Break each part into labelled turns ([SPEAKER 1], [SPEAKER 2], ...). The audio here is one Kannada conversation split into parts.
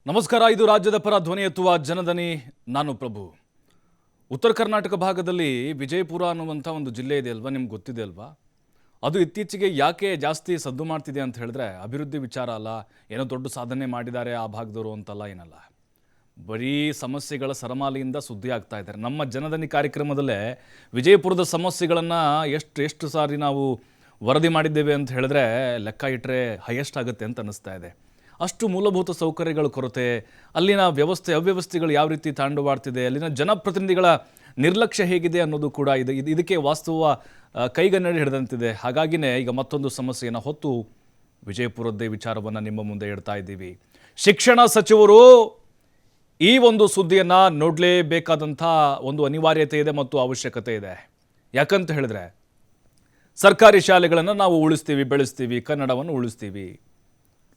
[SPEAKER 1] ನಮಸ್ಕಾರ. ಇದು ರಾಜ್ಯದ ಪರ ಧ್ವನಿ ಎತ್ತುವ ಜನದನಿ. ನಾನು ಪ್ರಭು. ಉತ್ತರ ಕರ್ನಾಟಕ ಭಾಗದಲ್ಲಿ ವಿಜಯಪುರ ಅನ್ನುವಂಥ ಒಂದು ಜಿಲ್ಲೆ ಇದೆ ಅಲ್ವಾ, ನಿಮ್ಗೆ ಗೊತ್ತಿದೆ ಅಲ್ವಾ? ಅದು ಇತ್ತೀಚೆಗೆ ಯಾಕೆ ಜಾಸ್ತಿ ಸದ್ದು ಮಾಡ್ತಿದೆ ಅಂತ ಹೇಳಿದ್ರೆ ಅಭಿವೃದ್ಧಿ ವಿಚಾರ ಅಲ್ಲ, ಏನೋ ದೊಡ್ಡ ಸಾಧನೆ ಮಾಡಿದ್ದಾರೆ ಆ ಭಾಗದವರು ಅಂತಲ್ಲ, ಏನಲ್ಲ, ಬರೀ ಸಮಸ್ಯೆಗಳ ಸರಮಾಲೆಯಿಂದ ಸುದ್ದಿ ಆಗ್ತಾ ಇದ್ದಾರೆ. ನಮ್ಮ ಜನದನಿ ಕಾರ್ಯಕ್ರಮದಲ್ಲೇ ವಿಜಯಪುರದ ಸಮಸ್ಯೆಗಳನ್ನು ಎಷ್ಟು ಸಾರಿ ನಾವು ವರದಿ ಮಾಡಿದ್ದೇವೆ ಅಂತ ಹೇಳಿದ್ರೆ ಲೆಕ್ಕ ಇಟ್ಟರೆ ಹೈಯೆಸ್ಟ್ ಆಗುತ್ತೆ ಅಂತ ಅನ್ನಿಸ್ತಾ ಇದೆ. ಅಷ್ಟು ಮೂಲಭೂತ ಸೌಕರ್ಯಗಳ ಕೊರತೆ, ಅಲ್ಲಿನ ಅವ್ಯವಸ್ಥೆಗಳು ಯಾವ ರೀತಿ ತಾಂಡವಾಡ್ತಿದೆ, ಅಲ್ಲಿನ ಜನಪ್ರತಿನಿಧಿಗಳ ನಿರ್ಲಕ್ಷ್ಯ ಹೇಗಿದೆ ಅನ್ನೋದು ಕೂಡ ಇದಕ್ಕೆ ವಾಸ್ತವ ಕೈಗನ್ನಡಿ ಹಿಡಿದಂತಿದೆ. ಹಾಗಾಗಿನೇ ಈಗ ಮತ್ತೊಂದು ಸಮಸ್ಯೆಯನ್ನು ಹೊತ್ತು ವಿಜಯಪುರದ್ದೇ ವಿಚಾರವನ್ನು ನಿಮ್ಮ ಮುಂದೆ ಇಡ್ತಾ ಇದ್ದೀವಿ. ಶಿಕ್ಷಣ ಸಚಿವರು ಈ ಒಂದು ಸುದ್ದಿಯನ್ನು ನೋಡಲೇಬೇಕಾದಂಥ ಒಂದು ಅನಿವಾರ್ಯತೆ ಇದೆ ಮತ್ತು ಅವಶ್ಯಕತೆ ಇದೆ. ಯಾಕಂತ ಹೇಳಿದ್ರೆ ಸರ್ಕಾರಿ ಶಾಲೆಗಳನ್ನು ನಾವು ಉಳಿಸ್ತೀವಿ, ಬೆಳೆಸ್ತೀವಿ, ಕನ್ನಡವನ್ನು ಉಳಿಸ್ತೀವಿ.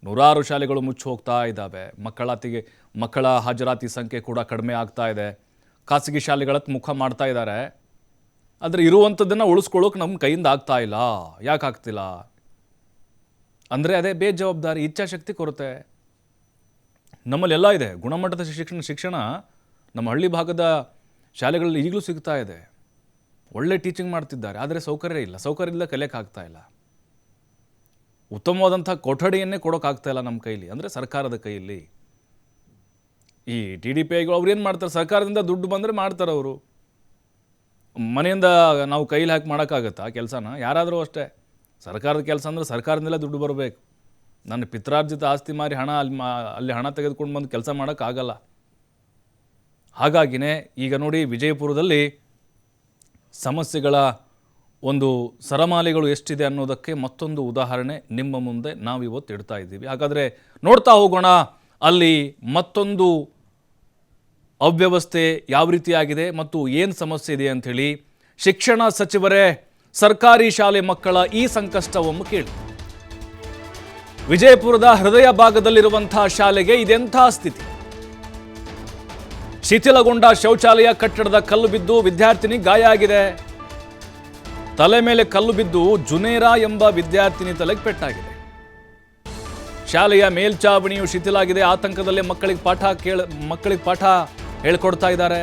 [SPEAKER 1] ನೂರಾರು ಶಾಲೆಗಳು ಮುಚ್ಚಿ ಹೋಗ್ತಾ ಇದ್ದಾವೆ. ಮಕ್ಕಳ ಹಾಜರಾತಿ ಸಂಖ್ಯೆ ಕೂಡ ಕಡಿಮೆ ಆಗ್ತಾ ಇದೆ. ಖಾಸಗಿ ಶಾಲೆಗಳತ್ತ ಮುಖ ಮಾಡ್ತಾ ಇದ್ದಾರೆ. ಆದರೆ ಇರುವಂಥದ್ದನ್ನು ಉಳಿಸ್ಕೊಳ್ಳೋಕೆ ನಮ್ಮ ಕೈಯಿಂದ ಆಗ್ತಾ ಇಲ್ಲ. ಯಾಕೆ ಆಗ್ತಿಲ್ಲ ಅಂದರೆ ಅದೇ ಬೇಜವಾಬ್ದಾರಿ, ಇಚ್ಛಾಶಕ್ತಿ ಕೊರತೆ. ನಮ್ಮಲ್ಲೆಲ್ಲ ಇದೆ. ಗುಣಮಟ್ಟದ ಶಿಕ್ಷಣ ನಮ್ಮ ಹಳ್ಳಿ ಭಾಗದ ಶಾಲೆಗಳಲ್ಲಿ ಈಗಲೂ ಸಿಗ್ತಾ ಇದೆ. ಒಳ್ಳೆ ಟೀಚಿಂಗ್ ಮಾಡ್ತಿದ್ದಾರೆ. ಆದರೆ ಸೌಕರ್ಯ ಇಲ್ಲ, ಕಲಿಯೋಕೆ ಆಗ್ತಾ ಇಲ್ಲ. ಉತ್ತಮವಾದಂಥ ಕೊಠಡಿಯನ್ನೇ ಕೊಡೋಕ್ಕಾಗ್ತಾ ಇಲ್ಲ ನಮ್ಮ ಕೈಲಿ, ಅಂದರೆ ಸರ್ಕಾರದ ಕೈಯಲ್ಲಿ. ಈ TDP ಅವ್ರು ಏನು ಮಾಡ್ತಾರೆ, ಸರ್ಕಾರದಿಂದ ದುಡ್ಡು ಬಂದರೆ ಮಾಡ್ತಾರೆ. ಅವರು ಮನೆಯಿಂದ ನಾವು ಕೈಲಿ ಹಾಕಿ ಮಾಡೋಕ್ಕಾಗತ್ತಾ ಕೆಲಸನ? ಯಾರಾದರೂ ಅಷ್ಟೇ. ಸರ್ಕಾರದ ಕೆಲಸ ಅಂದರೆ ಸರ್ಕಾರದಿಂದಲೇ ದುಡ್ಡು ಬರಬೇಕು. ನನ್ನ ಪಿತ್ರಾರ್ಜಿತ ಆಸ್ತಿ ಮಾರಿ ಅಲ್ಲಿ ಹಣ ತೆಗೆದುಕೊಂಡು ಬಂದು ಕೆಲಸ ಮಾಡೋಕ್ಕಾಗಲ್ಲ. ಹಾಗಾಗಿನೇ ಈಗ ನೋಡಿ, ವಿಜಯಪುರದಲ್ಲಿ ಸಮಸ್ಯೆಗಳ ಒಂದು ಸರಮಾಲೆಗಳು ಎಷ್ಟಿದೆ ಅನ್ನೋದಕ್ಕೆ ಮತ್ತೊಂದು ಉದಾಹರಣೆ ನಿಮ್ಮ ಮುಂದೆ ನಾವಿವತ್ತು ಇಡ್ತಾ ಇದ್ದೀವಿ. ಹಾಗಾದರೆ ನೋಡ್ತಾ ಹೋಗೋಣ, ಅಲ್ಲಿ ಮತ್ತೊಂದು ಅವ್ಯವಸ್ಥೆ ಯಾವ ರೀತಿಯಾಗಿದೆ ಮತ್ತು ಏನು ಸಮಸ್ಯೆ ಇದೆ ಅಂಥೇಳಿ. ಶಿಕ್ಷಣ ಸಚಿವರೇ, ಸರ್ಕಾರಿ ಶಾಲೆ ಮಕ್ಕಳ ಈ ಸಂಕಷ್ಟವನ್ನು ಕೇಳಿ. ವಿಜಯಪುರದ ಹೃದಯ ಭಾಗದಲ್ಲಿರುವಂಥ ಶಾಲೆಗೆ ಇದೆಂಥ ಸ್ಥಿತಿ. ಶಿಥಿಲಗೊಂಡ ಶೌಚಾಲಯ ಕಟ್ಟಡದ ಕಲ್ಲು ಬಿದ್ದು ವಿದ್ಯಾರ್ಥಿನಿ ಗಾಯ ಆಗಿದೆ. ತಲೆ ಮೇಲೆ ಕಲ್ಲು ಬಿದ್ದು ಜುನೇರಾ ಎಂಬ ವಿದ್ಯಾರ್ಥಿನಿ ತಲೆಗೆ ಪೆಟ್ಟಾಗಿದೆ. ಶಾಲೆಯ ಮೇಲ್ಚಾವಣಿಯು ಶಿಥಿಲಾಗಿದೆ. ಆತಂಕದಲ್ಲಿ ಮಕ್ಕಳಿಗೆ ಪಾಠ ಹೇಳ್ಕೊಡ್ತಾ ಇದ್ದಾರೆ.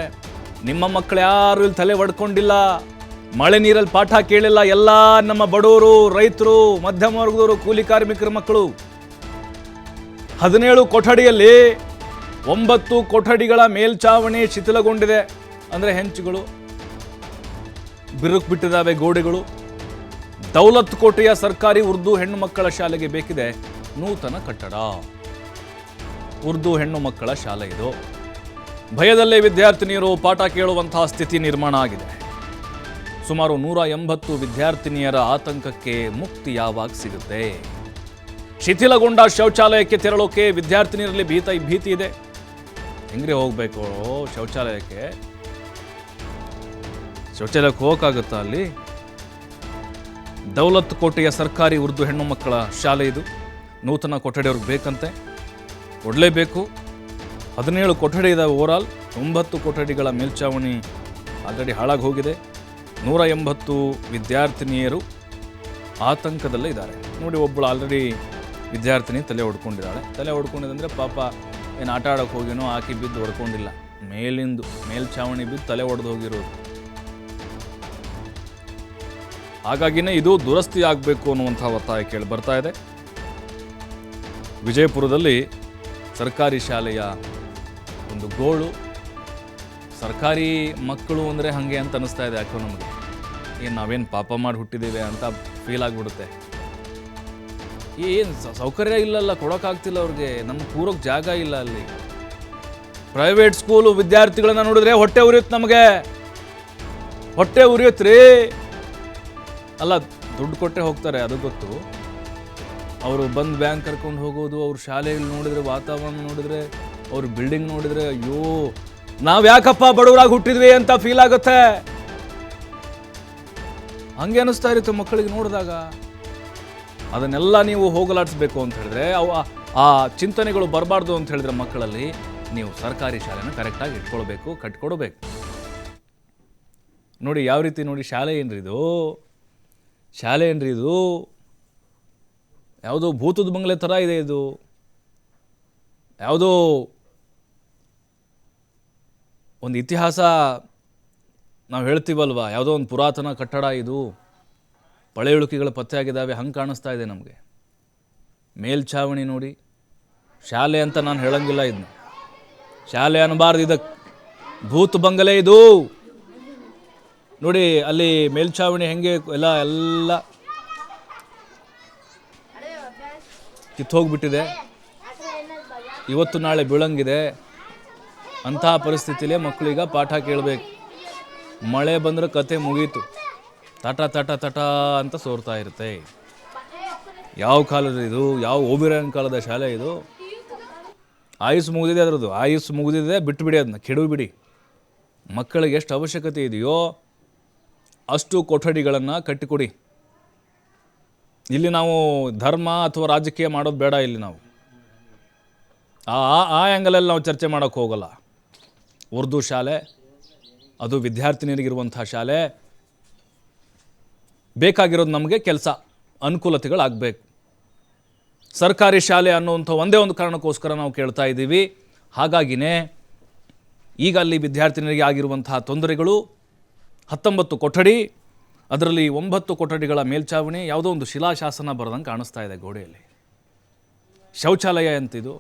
[SPEAKER 1] ನಿಮ್ಮ ಮಕ್ಕಳು ಯಾರು ಇಲ್ಲಿ ತಲೆ ಒಡ್ಕೊಂಡಿಲ್ಲ, ಮಳೆ ನೀರಲ್ಲಿ ಪಾಠ ಕೇಳಿಲ್ಲ. ಎಲ್ಲ ನಮ್ಮ ಬಡವರು, ರೈತರು, ಮಧ್ಯಮ ವರ್ಗದವರು, ಕೂಲಿ ಕಾರ್ಮಿಕರ ಮಕ್ಕಳು. 17 ಕೊಠಡಿಯಲ್ಲಿ 9 ಕೊಠಡಿಗಳ ಮೇಲ್ಚಾವಣಿ ಶಿಥಿಲಗೊಂಡಿದೆ. ಅಂದರೆ ಹೆಂಚುಗಳು ಬಿರುಕು ಬಿಟ್ಟಿದ್ದಾವೆ, ಗೋಡೆಗಳು. ದೌಲತ್ ಕೋಟೆಯ ಸರ್ಕಾರಿ ಉರ್ದು ಹೆಣ್ಣು ಮಕ್ಕಳ ಶಾಲೆಗೆ ಬೇಕಿದೆ ನೂತನ ಕಟ್ಟಡ. ಉರ್ದು ಹೆಣ್ಣು ಮಕ್ಕಳ ಶಾಲೆ ಇದು. ಭಯದಲ್ಲೇ ವಿದ್ಯಾರ್ಥಿನಿಯರು ಪಾಠ ಕೇಳುವಂತಹ ಸ್ಥಿತಿ ನಿರ್ಮಾಣ ಆಗಿದೆ. ಸುಮಾರು 180 ವಿದ್ಯಾರ್ಥಿನಿಯರ ಆತಂಕಕ್ಕೆ ಮುಕ್ತಿ ಯಾವಾಗ ಸಿಗುತ್ತೆ? ಶಿಥಿಲಗೊಂಡ ಶೌಚಾಲಯಕ್ಕೆ ತೆರಳೋಕೆ ವಿದ್ಯಾರ್ಥಿನಿಯರಲ್ಲಿ ಭೀತಿ ಇದೆ. ಹೆಂಗ್ರೆ ಹೋಗ್ಬೇಕು ಶೌಚಾಲಯಕ್ಕೆ ಹೋಗೋಕ್ಕಾಗುತ್ತಾ ಅಲ್ಲಿ? ದೌಲತ್ ಕೋಟೆಯ ಸರ್ಕಾರಿ ಉರ್ದು ಹೆಣ್ಣು ಮಕ್ಕಳ ಶಾಲೆ ಇದು. ನೂತನ ಕೊಠಡಿ ಅವ್ರಿಗೆ ಬೇಕಂತೆ, ಕೊಡಲೇಬೇಕು. 17 ಕೊಠಡಿ ಇದಾವೆ ಓವರಾಲ್. 9 ಕೊಠಡಿಗಳ ಮೇಲ್ಚಾವಣಿ ಆಲ್ರೆಡಿ ಹಾಳಾಗಿ ಹೋಗಿದೆ. 180 ವಿದ್ಯಾರ್ಥಿನಿಯರು ಆತಂಕದಲ್ಲೇ ಇದ್ದಾರೆ. ನೋಡಿ, ಒಬ್ಬಳು ಆಲ್ರೆಡಿ ವಿದ್ಯಾರ್ಥಿನಿ ತಲೆ ಹೊಡ್ಕೊಂಡಿದ್ದಂದರೆ ಪಾಪ ಏನು ಆಟ ಆಡೋಕೆ ಹೋಗಿನೋ ಆಕಿ ಬಿದ್ದು ಹೊಡ್ಕೊಂಡಿಲ್ಲ, ಮೇಲ್ಚಾವಣಿ ಬಿದ್ದು ತಲೆ ಹೊಡೆದು ಹೋಗಿರೋದು. ಹಾಗಾಗಿನೇ ಇದು ದುರಸ್ತಿ ಆಗಬೇಕು ಅನ್ನುವಂಥ ಒತ್ತಾಯ ಕೇಳಿ ಬರ್ತಾ ಇದೆ. ವಿಜಯಪುರದಲ್ಲಿ ಸರ್ಕಾರಿ ಶಾಲೆಯ ಒಂದು ಗೋಳು. ಸರ್ಕಾರಿ ಮಕ್ಕಳು ಅಂದರೆ ಹಾಗೆ ಅಂತ ಅನ್ನಿಸ್ತಾ ಇದೆ. ಯಾಕೋ ನಮಗೆ ನಾವೇನು ಪಾಪ ಮಾಡಿ ಹುಟ್ಟಿದ್ದೇವೆ ಅಂತ ಫೀಲ್ ಆಗಿಬಿಡುತ್ತೆ. ಏನು ಸೌಕರ್ಯ ಇಲ್ಲಲ್ಲ, ಕೊಡೋಕ್ಕಾಗ್ತಿಲ್ಲ ಅವ್ರಿಗೆ. ನಮ್ಗೆ ಕೂರೋಕ್ಕೆ ಜಾಗ ಇಲ್ಲ ಅಲ್ಲಿ. ಪ್ರೈವೇಟ್ ಸ್ಕೂಲು ವಿದ್ಯಾರ್ಥಿಗಳನ್ನ ನೋಡಿದ್ರೆ ಹೊಟ್ಟೆ ಉರಿಯುತ್ತೆ ರೀ. ಅಲ್ಲ, ದುಡ್ಡು ಕೊಟ್ಟೆ ಹೋಗ್ತಾರೆ, ಅದು ಗೊತ್ತು. ಅವರು ಬಂದು ಬ್ಯಾಂಕ್ ಕರ್ಕೊಂಡು ಹೋಗೋದು, ಅವ್ರ ಶಾಲೆಯಲ್ಲಿ ನೋಡಿದ್ರೆ, ವಾತಾವರಣ ನೋಡಿದ್ರೆ, ಅವ್ರ ಬಿಲ್ಡಿಂಗ್ ನೋಡಿದ್ರೆ, ಅಯ್ಯೋ ನಾವು ಯಾಕಪ್ಪ ಬಡವರಾಗಿ ಹುಟ್ಟಿದ್ವಿ ಅಂತ ಫೀಲ್ ಆಗುತ್ತೆ. ಹಂಗೆ ಅನಿಸ್ತಾ ಇರುತ್ತೆ ಮಕ್ಕಳಿಗೆ ನೋಡಿದಾಗ. ಅದನ್ನೆಲ್ಲ ನೀವು ಹೋಗಲಾಡಿಸ್ಬೇಕು ಅಂತ ಹೇಳಿದ್ರೆ, ಆ ಚಿಂತನೆಗಳು ಬರಬಾರ್ದು ಅಂತ ಹೇಳಿದ್ರೆ ಮಕ್ಕಳಲ್ಲಿ, ನೀವು ಸರ್ಕಾರಿ ಶಾಲೆನ ಕರೆಕ್ಟಾಗಿ ಇಟ್ಕೊಳ್ಬೇಕು, ಕಟ್ಕೊಡ್ಬೇಕು. ನೋಡಿ ಯಾವ ರೀತಿ, ನೋಡಿ ಶಾಲೆ ಏನ್ರಿ ಇದು, ಯಾವುದೋ ಭೂತದ ಬಂಗಲೆ ಥರ ಇದೆ ಇದು. ಯಾವುದೋ ಒಂದು ಇತಿಹಾಸ ನಾವು ಹೇಳ್ತೀವಲ್ವ, ಯಾವುದೋ ಒಂದು ಪುರಾತನ ಕಟ್ಟಡ ಇದು, ಪಳೆಯುಳಿಕೆಗಳು ಪತ್ತೆಯಾಗಿದ್ದಾವೆ, ಹಂಗೆ ಕಾಣಿಸ್ತಾ ಇದೆ ನಮಗೆ. ಮೇಲ್ಛಾವಣಿ ನೋಡಿ, ಶಾಲೆ ಅಂತ ನಾನು ಹೇಳಂಗಿಲ್ಲ, ಇದನ್ನ ಶಾಲೆ ಅನ್ನಬಾರ್ದು, ಇದಕ್ಕೆ ಭೂತ್ ಬಂಗಲೆ ಇದು ನೋಡಿ. ಅಲ್ಲಿ ಮೇಲ್ಛಾವಣಿ ಹೆಂಗೆ ಎಲ್ಲ ಕಿತ್ತೋಗ್ಬಿಟ್ಟಿದೆ, ಇವತ್ತು ನಾಳೆ ಬೀಳಂಗಿದೆ. ಅಂತಹ ಪರಿಸ್ಥಿತಿಲೇ ಮಕ್ಕಳೀಗ ಪಾಠ ಕೇಳಬೇಕು. ಮಳೆ ಬಂದರೆ ಕತೆ ಮುಗೀತು, ತಟ ತಟ ತಟ ಅಂತ ಸೋರ್ತಾ ಇರುತ್ತೆ. ಯಾವ ಕಾಲದ ಇದು? ಯಾವ ಓಬಿರಾಯನ್ ಕಾಲದ ಶಾಲೆ ಇದು? ಆಯುಸ್ ಮುಗಿದಿದೆ ಅದರದ್ದು, ಆಯುಸ್ ಮುಗಿದಿದೆ, ಬಿಟ್ಟುಬಿಡಿ, ಅದನ್ನ ಕೆಡವಿಬಿಡಿ. ಮಕ್ಕಳಿಗೆ ಎಷ್ಟು ಅವಶ್ಯಕತೆ ಇದೆಯೋ ಅಷ್ಟು ಕೊಠಡಿಗಳನ್ನು ಕಟ್ಟಿಕೊಡಿ. ಇಲ್ಲಿ ನಾವು ಧರ್ಮ ಅಥವಾ ರಾಜಕೀಯ ಮಾಡೋದು ಬೇಡ. ಇಲ್ಲಿ ನಾವು ಆ ಆ್ಯಂಗಲಲ್ಲಿ ನಾವು ಚರ್ಚೆ ಮಾಡೋಕ್ಕೆ ಹೋಗಲ್ಲ. ಉರ್ದು ಶಾಲೆ, ಅದು ವಿದ್ಯಾರ್ಥಿನಿಯರಿಗಿರುವಂಥ ಶಾಲೆ. ಬೇಕಾಗಿರೋದು ನಮಗೆ ಕೆಲಸ, ಅನುಕೂಲತೆಗಳಾಗಬೇಕು. ಸರ್ಕಾರಿ ಶಾಲೆ ಅನ್ನುವಂಥ ಒಂದೇ ಒಂದು ಕಾರಣಕ್ಕೋಸ್ಕರ ನಾವು ಕೇಳ್ತಾ ಇದ್ದೀವಿ. ಹಾಗಾಗಿನೇ ಈಗ ಅಲ್ಲಿ ವಿದ್ಯಾರ್ಥಿನಿಯರಿಗೆ ಆಗಿರುವಂತಹ ತೊಂದರೆಗಳು, 19 ಕೊಠಡಿ, ಅದರಲ್ಲಿ 9 ಕೊಠಡಿಗಳ ಮೇಲ್ಛಾವಣಿ ಯಾವುದೋ ಒಂದು ಶಿಲಾಶಾಸನ ಬರೆದಂಗೆ ಕಾಣಿಸ್ತಾ ಇದೆ ಗೋಡೆಯಲ್ಲಿ. ಶೌಚಾಲಯ ಅಂತಿದು,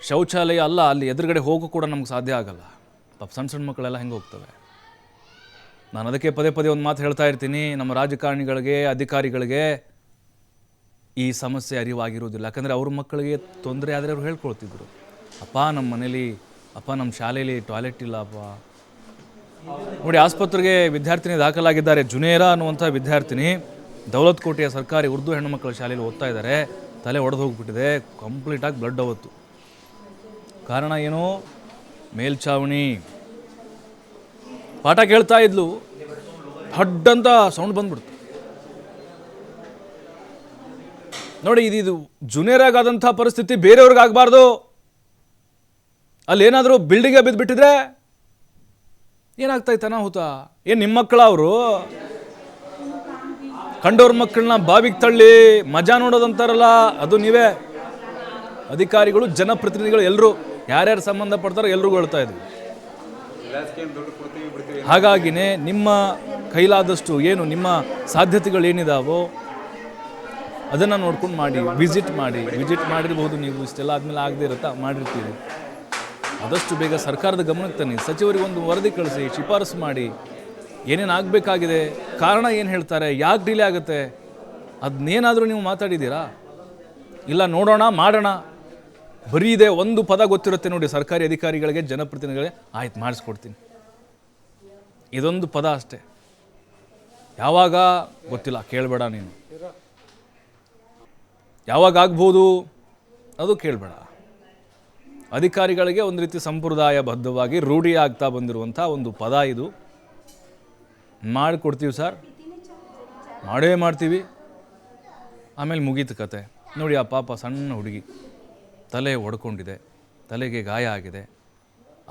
[SPEAKER 1] ಶೌಚಾಲಯ ಅಲ್ಲ, ಅಲ್ಲಿ ಎದುರುಗಡೆ ಹೋಗೋ ಕೂಡ ನಮ್ಗೆ ಸಾಧ್ಯ ಆಗಲ್ಲ. ಪಾಪ ಸಣ್ಣ ಸಣ್ಣ ಮಕ್ಕಳೆಲ್ಲ ಹೆಂಗೆ ಹೋಗ್ತವೆ? ನಾನು ಅದಕ್ಕೆ ಪದೇ ಪದೇ ಒಂದು ಮಾತು ಹೇಳ್ತಾ ಇರ್ತೀನಿ, ನಮ್ಮ ರಾಜಕಾರಣಿಗಳಿಗೆ, ಅಧಿಕಾರಿಗಳಿಗೆ ಈ ಸಮಸ್ಯೆ ಅರಿವಾಗಿರೋದಿಲ್ಲ. ಯಾಕಂದರೆ ಅವ್ರ ಮಕ್ಕಳಿಗೆ ತೊಂದರೆ ಆದರೆ ಅವ್ರು ಹೇಳ್ಕೊಳ್ತಿದ್ರು, ಅಪ್ಪ ನಮ್ಮ ಮನೇಲಿ, ಅಪ್ಪ ನಮ್ಮ ಶಾಲೆಯಲ್ಲಿ ಟಾಯ್ಲೆಟ್ ಇಲ್ಲ ಅಪ್ಪ. ನೋಡಿ, ಆಸ್ಪತ್ರೆಗೆ ವಿದ್ಯಾರ್ಥಿನಿ ದಾಖಲಾಗಿದ್ದಾರೆ. ಜುನೇರಾ ಅನ್ನುವಂಥ ವಿದ್ಯಾರ್ಥಿನಿ ದೌಲತ್ ಕೋಟೆಯ ಸರ್ಕಾರಿ ಉರ್ದು ಹೆಣ್ಣುಮಕ್ಕಳ ಶಾಲೆಯಲ್ಲಿ ಓದ್ತಾ ಇದ್ದಾರೆ. ತಲೆ ಒಡೆದು ಹೋಗ್ಬಿಟ್ಟಿದೆ, ಕಂಪ್ಲೀಟಾಗಿ ಬ್ಲಡ್ ಅವತ್ತು. ಕಾರಣ ಏನು? ಮೇಲ್ಛಾವಣಿ. ಪಾಠ ಕೇಳ್ತಾ ಇದ್ಲು, ಹಡ್ಡಂತ ಸೌಂಡ್ ಬಂದ್ಬಿಡ್ತು. ನೋಡಿ, ಇದು ಜುನೇರಾಗಾದಂಥ ಪರಿಸ್ಥಿತಿ ಬೇರೆಯವ್ರಿಗಾಗಬಾರ್ದು. ಅಲ್ಲೇನಾದರೂ ಬಿಲ್ಡಿಂಗೇ ಬಿದ್ದುಬಿಟ್ಟಿದ್ರೆ ಏನಾಗ್ತಾಯಿತ್ತು ಅನಾಹುತ? ಏನು ನಿಮ್ಮ ಮಕ್ಕಳ ಅವರು ಕಂಡವ್ರ ಮಕ್ಕಳನ್ನ ಬಾವಿಗೆ ತಳ್ಳಿ ಮಜಾ ನೋಡೋದಂತಾರಲ್ಲ, ಅದು ನೀವೇ ಅಧಿಕಾರಿಗಳು, ಜನಪ್ರತಿನಿಧಿಗಳು, ಎಲ್ಲರೂ ಯಾರ್ಯಾರು ಸಂಬಂಧಪಡ್ತಾರೋ ಎಲ್ರಿಗೂ ಹೇಳ್ತಾ ಇದ್ವಿ. ಹಾಗಾಗಿನೇ ನಿಮ್ಮ ಕೈಲಾದಷ್ಟು ಏನು ನಿಮ್ಮ ಸಾಧ್ಯತೆಗಳೇನಿದಾವೋ ಅದನ್ನು ನೋಡ್ಕೊಂಡು ಮಾಡಿ. ವಿಸಿಟ್ ಮಾಡಿರ್ಬೋದು ನೀವು, ಇಷ್ಟೆಲ್ಲ ಆದಮೇಲೆ ಆಗದೆ ಇರುತ್ತಾ, ಮಾಡಿರ್ತೀರಿ. ಆದಷ್ಟು ಬೇಗ ಸರ್ಕಾರದ ಗಮನಕ್ಕೆ ತನ್ನಿ, ಸಚಿವರಿಗೆ ಒಂದು ವರದಿ ಕಳಿಸಿ, ಶಿಫಾರಸು ಮಾಡಿ, ಏನೇನು ಆಗಬೇಕಾಗಿದೆ, ಕಾರಣ ಏನು ಹೇಳ್ತಾರೆ, ಯಾಕೆ ಡಿಲೇ ಆಗುತ್ತೆ, ಅದನ್ನೇನಾದರೂ ನೀವು ಮಾತಾಡಿದ್ದೀರಾ? ಇಲ್ಲ ನೋಡೋಣ ಮಾಡೋಣ, ಬರೀ ಇದೆ ಒಂದು ಪದ ಗೊತ್ತಿರುತ್ತೆ ನೋಡಿ ಸರ್ಕಾರಿ ಅಧಿಕಾರಿಗಳಿಗೆ, ಜನಪ್ರತಿನಿಧಿಗಳಿಗೆ, ಆಯ್ತು ಮಾಡಿಸ್ಕೊಡ್ತೀನಿ, ಇದೊಂದು ಪದ ಅಷ್ಟೇ. ಯಾವಾಗ ಗೊತ್ತಿಲ್ಲ, ಕೇಳಬೇಡ ನೀನು. ಯಾವಾಗ ಆಗ್ಬೋದು ಅದು ಕೇಳಬೇಡ. ಅಧಿಕಾರಿಗಳಿಗೆ ಒಂದು ರೀತಿ ಸಂಪ್ರದಾಯಬದ್ಧವಾಗಿ ರೂಢಿ ಆಗ್ತಾ ಬಂದಿರುವಂಥ ಒಂದು ಪದ ಇದು. ಮಾಡಿಕೊಡ್ತೀವಿ ಸರ್, ಮಾಡೇ ಮಾಡ್ತೀವಿ, ಆಮೇಲೆ ಮುಗೀತು ಕತೆ. ನೋಡಿ, ಆ ಪಾಪ ಸಣ್ಣ ಹುಡುಗಿ ತಲೆ ಒಡ್ಕೊಂಡಿದೆ, ತಲೆಗೆ ಗಾಯ ಆಗಿದೆ.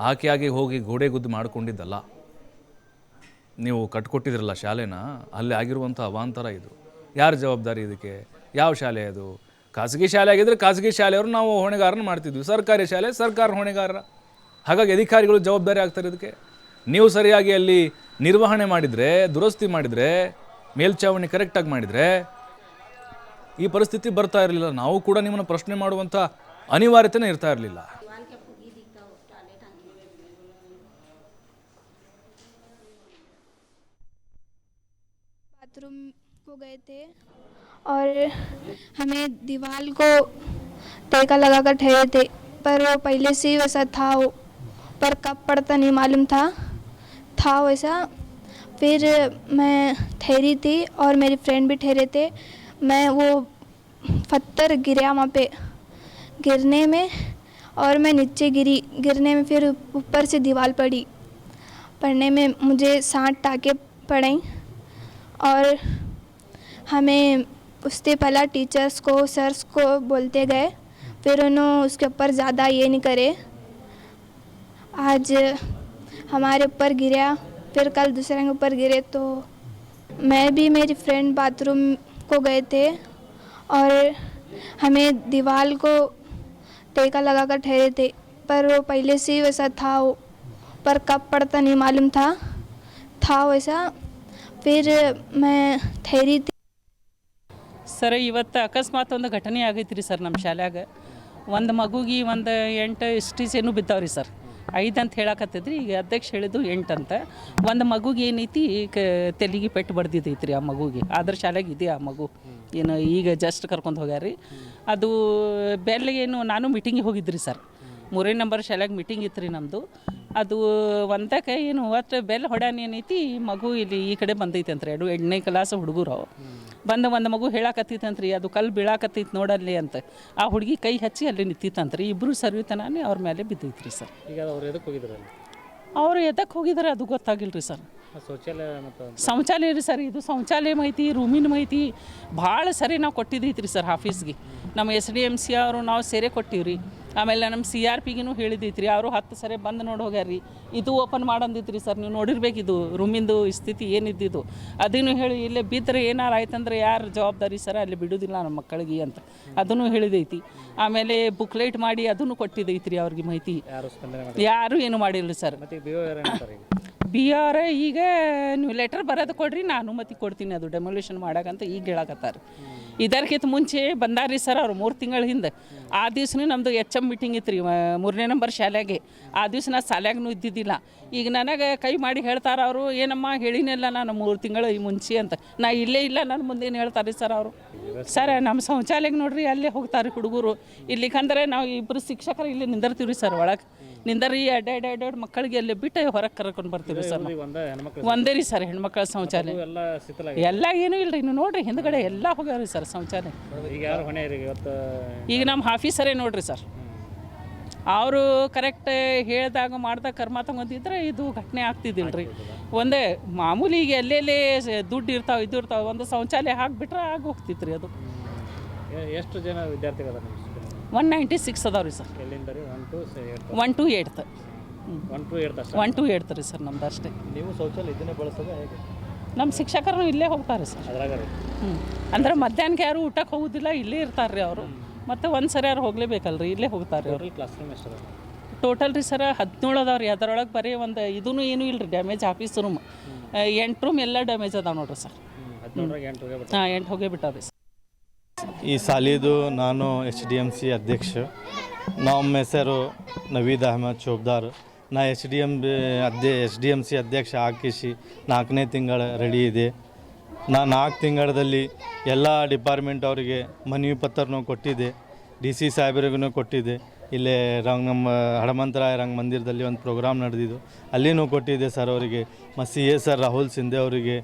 [SPEAKER 1] ಆಕೆಯಾಗಿ ಹೋಗಿ ಗೋಡೆ ಗುದ್ದು ಮಾಡಿಕೊಂಡಿದ್ದಲ್ಲ, ನೀವು ಕಟ್ಕೊಟ್ಟಿದ್ರಲ್ಲ ಶಾಲೆನ, ಅಲ್ಲಿ ಆಗಿರುವಂಥ ಅವಾಂತರ ಇದು. ಯಾರ ಜವಾಬ್ದಾರಿ ಇದಕ್ಕೆ? ಯಾವ ಶಾಲೆ ಅದು? ಖಾಸಗಿ ಶಾಲೆ ಆಗಿದ್ದರೆ ಖಾಸಗಿ ಶಾಲೆಯವರು ನಾವು ಹೊಣೆಗಾರನ ಮಾಡ್ತಿದ್ವಿ, ಸರ್ಕಾರಿ ಶಾಲೆ ಸರ್ಕಾರ ಹೊಣೆಗಾರ. ಹಾಗಾಗಿ ಅಧಿಕಾರಿಗಳು ಜವಾಬ್ದಾರಿ ಆಗ್ತಾರೆ ಇದಕ್ಕೆ. ನೀವು ಸರಿಯಾಗಿ ಅಲ್ಲಿ ನಿರ್ವಹಣೆ ಮಾಡಿದರೆ, ದುರಸ್ತಿ ಮಾಡಿದರೆ, ಮೇಲ್ಛಾವಣಿ ಕರೆಕ್ಟಾಗಿ ಮಾಡಿದರೆ ಈ ಪರಿಸ್ಥಿತಿ ಬರ್ತಾ ಇರಲಿಲ್ಲ. ನಾವು ಕೂಡ ನಿಮ್ಮನ್ನು ಪ್ರಶ್ನೆ ಮಾಡುವಂಥ ಅನಿವಾರ್ಯತೆನೇ ಇರ್ತಾ ಇರಲಿಲ್ಲ.
[SPEAKER 2] बाथरूम को गए थे और हमें दीवार को तयका लगा कर ठहरे थे, पर वो पहले से ही वैसा था वो, पर कब पड़ता नहीं मालूम था वैसा। फिर मैं ठहरी थी और मेरी फ्रेंड भी ठहरे थे। मैं वो पत्थर गिरा वहाँ पे, गिरने में और मैं नीचे गिरने में फिर ऊपर से दीवार पड़ने में मुझे 60 टाँके पड़े। और हमें उससे पहला टीचर्स को, सर्स को बोलते गए, फिर उन्होंने उसके ऊपर ज़्यादा ये नहीं करे। आज हमारे ऊपर गिरा, फिर कल दूसरे के ऊपर गिरे। तो मैं भी मेरी फ्रेंड बाथरूम को गए थे और हमें दीवार को टेका लगा कर ठहरे थे, पर वो पहले से ही वैसा था वो, पर कब पड़ता नहीं मालूम था वैसा। फिर मैं ठहरी थी।
[SPEAKER 3] ಸರ್ ಇವತ್ತು ಅಕಸ್ಮಾತ್ ಒಂದು ಘಟನೆ ಆಗೈತೆ ರೀ ಸರ್ ನಮ್ಮ ಶಾಲ್ಯಾಗ. ಒಂದು ಮಗುಗೆ ಒಂದು 8 ಸ್ಟಿಚೇನು ಬಿದ್ದಾವ್ರಿ ಸರ್. 5 ಅಂತ ಹೇಳಕತ್ತಿದ್ರಿ, ಈಗ ಅಧ್ಯಕ್ಷ ಹೇಳಿದ್ದು 8 ಅಂತ. ಒಂದು ಮಗುಗೆ ಏನೈತಿ ತೆಲಿಗೆ ಪೆಟ್ಟು ಬಡ್ದಿದ್ದೈತಿ ರೀ ಆ ಮಗುಗೆ. ಆದ್ರ ಶಾಲೆಗೆ ಇದೆ ಆ ಮಗು, ಏನು ಈಗ ಜಸ್ಟ್ ಕರ್ಕೊಂಡು ಹೋಗ್ಯಾರ. ಅದು ಬೆಲ್ಗೇನು ನಾನು ಮೀಟಿಂಗಿಗೆ ಹೋಗಿದ್ರಿ ಸರ್. 3ನೇ ನಂಬರ್ ಶಾಲೆಗೆ ಮೀಟಿಂಗ್ ಇತ್ತು ರೀ ನಮ್ಮದು. ಅದು ಒಂದಕ್ಕೆ ಏನು ಒಟ್ಟು ಬೆಲ್ ಹೊಡ್ಯಾನ ಏನೈತಿ ಮಗು ಇಲ್ಲಿ ಈ ಕಡೆ ಬಂದೈತೆ ಅಂತ್ರಿ. 2ನೇ ಕ್ಲಾಸ್ ಹುಡುಗರು ಬಂದು ಒಂದು ಮಗು ಹೇಳಾಕತ್ತೈತಂತ್ರಿ, ಅದು ಕಲ್ಲು ಬೀಳಾಕತ್ತೈತೆ ನೋಡಲ್ಲಿ ಅಂತ. ಆ ಹುಡುಗಿ ಕೈ ಹಚ್ಚಿ ಅಲ್ಲಿ ನಿಂತಿತ್ತಂತ್ರಿ. ಇಬ್ಬರು ಸರ್ವಿತನಾನೇ ಅವ್ರ ಮೇಲೆ ಬಿದ್ದೈತ್ರಿ ಸರ್.
[SPEAKER 4] ಈಗ ಅವ್ರು ಎದಕ್ಕೆ ಹೋಗಿದ್ರು?
[SPEAKER 3] ಅವರು ಎದಕ್ಕೆ ಹೋಗಿದ್ದಾರೆ ಅದು ಗೊತ್ತಾಗಿಲ್ಲ ರೀ ಸರ್.
[SPEAKER 4] ಶೌಚಾಲಯ ಮತ್ತು
[SPEAKER 3] ಶೌಚಾಲಯ ರೀ ಸರ್. ಇದು ಶೌಚಾಲಯ ಮಾಹಿತಿ, ರೂಮಿನ ಮಾಹಿತಿ ಭಾಳ ಸರಿ ನಾವು ಕೊಟ್ಟಿದ್ದೈತ್ರಿ ಸರ್ ಆಫೀಸ್ಗೆ. ನಮ್ಮ SDMC ಅವರು ನಾವು ಸೇರೆ ಕೊಟ್ಟಿವ್ರಿ. ಆಮೇಲೆ ನಮ್ಮ CRPಗೂ ಹೇಳಿದೈತ್ರಿ. ಅವರು 10 ಸರಿ ಬಂದು ನೋಡಿ ಹೋಗ್ಯಾರ ರೀ. ಇದು ಓಪನ್ ಮಾಡಂದಿತ್ರಿ ಸರ್. ನೀವು ನೋಡಿರ್ಬೇಕಿದು ರೂಮಿಂದು ಸ್ಥಿತಿ ಏನಿದ್ದಿದ್ದು. ಅದನ್ನು ಹೇಳಿ ಇಲ್ಲೇ ಬಿದ್ದರೆ ಏನಾರು ಆಯ್ತಂದ್ರೆ ಯಾರು ಜವಾಬ್ದಾರಿ ಸರ್, ಅಲ್ಲಿ ಬಿಡೋದಿಲ್ಲ ನಮ್ಮ ಮಕ್ಕಳಿಗೆ ಅಂತ ಅದನ್ನು ಹೇಳಿದೈತಿ. ಆಮೇಲೆ ಬುಕ್ಲೈಟ್ ಮಾಡಿ ಅದನ್ನು ಕೊಟ್ಟಿದ್ದೈತ್ರಿ ಅವ್ರಿಗೆ ಮಾಹಿತಿ. ಯಾರು ಏನು ಮಾಡಿಲ್ಲ ಸರ್. BR ಈಗ ನೀವು ಲೆಟರ್ ಬರೋದು ಕೊಡ್ರಿ, ನಾನು ಅನುಮತಿ ಕೊಡ್ತೀನಿ ಅದು ಡೆಮೊಲ್ಯೂಷನ್ ಮಾಡಕ್ಕಂತ ಈಗ ಹೇಳಕತ್ತಾರೆ. ಇದಕ್ಕಿಂತ ಮುಂಚೆ ಬಂದಾರ್ರಿ ಸರ್ ಅವ್ರು 3 ತಿಂಗಳ ಹಿಂದೆ. ಆ ದಿವ್ಸನೇ ನಮ್ಮದು HM ಮೀಟಿಂಗ್ ಇತ್ತು ರೀ 3ನೇ ನಂಬರ್ ಶಾಲೆಗೆ. ಆ ದಿವ್ಸ ನಾ ಶಾಲ್ಯಾಗೂ ಇದ್ದಿದ್ದಿಲ್ಲ. ಈಗ ನನಗೆ ಕೈ ಮಾಡಿ ಹೇಳ್ತಾರೆ ಅವರು, ಏನಮ್ಮ ಹೇಳಿನಿಲ್ಲ ನಾನು 3 ತಿಂಗಳು ಈ ಮುಂಚೆ ಅಂತ. ನಾ ಇಲ್ಲೇ ಇಲ್ಲ, ನನ್ನ ಮುಂದೇನು ಹೇಳ್ತಾರೆ ಸರ್ ಅವರು. ಸರ್ ನಮ್ಮ ಶೌಚಾಲಯಕ್ಕೆ ನೋಡ್ರಿ ಅಲ್ಲೇ ಹೋಗ್ತಾರೆ ಹುಡುಗರು. ಇಲ್ಲಿಕಂದ್ರೆ ನಾವು ಇಬ್ಬರು ಶಿಕ್ಷಕರು ಇಲ್ಲಿ ನಿಂದಿರ್ತೀವಿ ರೀ ಸರ್. ಒಳಗೆ ನಿಂದರಿ ಅಡ್ಡಾಡ್ ಮಕ್ಕಳಿಗೆ ಅಲ್ಲಿ ಬಿಟ್ಟು ಹೊರಗೆ ಕರ್ಕೊಂಡು ಬರ್ತೀವಿ ಸರ್. ಒಂದೇ ರೀ ಸರ್ ಹೆಣ್ಮಕ್ಳ ಶೌಚಾಲಯ ಎಲ್ಲ ಏನೂ ಇಲ್ಲ ರೀ. ನೀವು ನೋಡ್ರಿ ಹಿಂದ್ಗಡೆ ಎಲ್ಲ ಹೋಗ್ಯಾವ್ರಿ ಸರ್ ಶೌಚಾಲಯ. ಈಗ ನಮ್ಮ ಆಫೀಸರೇ ನೋಡ್ರಿ ಸರ್, ಅವರು ಕರೆಕ್ಟ್ ಹೇಳ್ದಾಗ ಮಾಡ್ದಾಗ ಕರ್ಮ ತಗೊಂಡಿದ್ರೆ ಇದು ಘಟನೆ ಆಗ್ತಿದ್ದಿಲ್ಲ ರೀ. ಒಂದೇ ಮಾಮೂಲಿ ಈಗ ಎಲ್ಲೆಲ್ಲೇ ದುಡ್ಡು ಇರ್ತಾವೆ ಇದು ಇರ್ತಾವೆ, ಒಂದು ಶೌಚಾಲಯ ಹಾಕಿಬಿಟ್ರೆ ಆಗಿ ಹೋಗ್ತಿತ್ತು ರೀ ಅದು.
[SPEAKER 4] ಎಷ್ಟು ಜನ ವಿದ್ಯಾರ್ಥಿಗಳು?
[SPEAKER 3] 196 ಅದಾವ್ರಿ sir. 1 to 8th 1 to 8th ರೀ ಸರ್ ನಮ್ದು ಅಷ್ಟೇ.
[SPEAKER 4] ನೀವು ಶೌಚಾಲಯ ಇದನ್ನೇ ಬಳಸೋದು ಹೇಗೆ?
[SPEAKER 3] ನಮ್ಮ ಶಿಕ್ಷಕರು ಇಲ್ಲೇ ಹೋಗ್ತಾರೆ ಸರ್. ಅಂದ್ರೆ ಮಧ್ಯಾಹ್ನಕ್ಕೆ ಯಾರು ಊಟಕ್ಕೆ ಹೋಗೋದಿಲ್ಲ, ಇಲ್ಲೇ ಇರ್ತಾರೆ ರೀ ಅವರು. ಮತ್ತು ಒಂದು ಸರಿ ಯಾರು ಹೋಗಲೇಬೇಕಲ್ರಿ, ಇಲ್ಲೇ ಹೋಗ್ತಾರೆ ಅವರು.
[SPEAKER 4] ಕ್ಲಾಸ್ ರೂಮ್ ಎಷ್ಟು?
[SPEAKER 3] ಟೋಟಲ್ ರೀ ಸರ್ 17 ಅದಾವ ರೀ. ಅದರೊಳಗೆ ಬರೀ ಒಂದು ಇದೂ ಏನೂ ಇಲ್ಲ ರೀ ಡ್ಯಾಮೇಜ್. ಆಫೀಸ್ ರೂಮ್ 8 ರೂಮ್ ಎಲ್ಲ ಡ್ಯಾಮೇಜ್ ಅದಾವ ನೋಡ್ರಿ ಸರ್. 8 ಹೋಗೇ ಬಿಟ್ಟಾವ್ರಿ ಸರ್.
[SPEAKER 5] ಈ ಸಾಲಿದು ನಾನು SDMC ಅಧ್ಯಕ್ಷ. ನಮ್ಮ ಹೆಸರು ನವೀದ್ ಅಹಮದ್ ಚೋಬ್ದಾರ್. ನಾ SDMC ಅಧ್ಯಕ್ಷ ಹಾಕಿಸಿ 4ನೇ ತಿಂಗಳ ರೆಡಿ ಇದೆ. ನಾ 4 ತಿಂಗಳಲ್ಲಿ ಎಲ್ಲ ಡಿಪಾರ್ಟ್ಮೆಂಟ್ ಅವರಿಗೆ ಮನವಿ ಪತ್ರನೂ ಕೊಟ್ಟಿದ್ದೆ, DC ಸಾಹೇಬರಿಗೂ ಕೊಟ್ಟಿದ್ದೆ. ಇಲ್ಲೇ ನಮ್ಮ ಹನುಮಂತರಾಯ ರಂಗ ಮಂದಿರದಲ್ಲಿ ಒಂದು ಪ್ರೋಗ್ರಾಮ್ ನಡೆದಿದ್ದು, ಅಲ್ಲಿನೂ ಕೊಟ್ಟಿದ್ದೆ ಸರ್ ಅವರಿಗೆ. ಮತ್ತು CA ಸರ್ ರಾಹುಲ್ ಸಿಂಧೆ ಅವರಿಗೆ,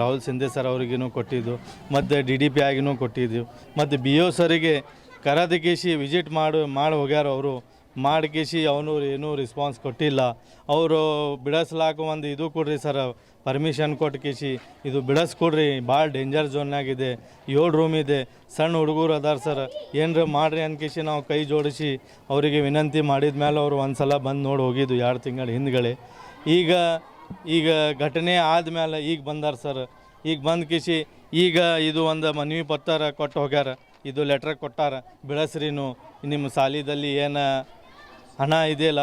[SPEAKER 5] ರಾಹುಲ್ ಸಿಂಧೆ ಸರ್ ಅವರಿಗೂ ಕೊಟ್ಟಿದ್ದು. ಮತ್ತು DDP ಆಗಿನೂ ಕೊಟ್ಟಿದ್ದು. ಮತ್ತು BO ಸರಿಗೆ ಕರೆದಕೇಶಿ ವಿಸಿಟ್ ಮಾಡಿ ಹೋಗ್ಯಾರ. ಅವರು ಮಾಡಿಕೇಶಿ ಅವನು ಏನೂ ರೆಸ್ಪಾನ್ಸ್ ಕೊಟ್ಟಿಲ್ಲ. ಅವರು ಬಿಡಿಸ್ಲಾಕ ಒಂದು ಇದು ಕೊಡ್ರಿ ಸರ್, ಪರ್ಮಿಷನ್ ಕೊಟ್ಟು ಕೇಶಿ ಇದು ಬಿಡಿಸ್ಕೊಡ್ರಿ, ಭಾಳ ಡೇಂಜರ್ ಝೋನ್ನಾಗಿದೆ, 7 ರೂಮ್ ಇದೆ, ಸಣ್ಣ ಹುಡುಗರು ಅದಾರ ಸರ್, ಏನರ ಮಾಡಿರಿ ಅನ್ಕೇಶಿ ನಾವು ಕೈ ಜೋಡಿಸಿ ಅವರಿಗೆ ವಿನಂತಿ ಮಾಡಿದ ಮೇಲೆ ಅವರು ಒಂದು ಸಲ ಬಂದು ನೋಡಿ ಹೋಗಿದ್ದು 2 ತಿಂಗಳ ಹಿಂದ್ಗಡೆ. ಈಗ ಘಟನೆ ಆದಮೇಲೆ ಈಗ ಬಂದಾರ ಸರ್. ಈಗ ಬಂದು ಕೇಶಿ ಈಗ ಇದು ಒಂದು ಮನವಿ ಪತ್ರ ಕೊಟ್ಟು ಹೋಗ್ಯಾರ. ಇದು ಲೆಟ್ರ್ ಕೊಟ್ಟಾರ, ಬಿಡಿಸ್ರಿನು ನಿಮ್ಮ ಸಾಲಿದಲ್ಲಿ ಏನು ಹಣ ಇದೆಯಲ್ಲ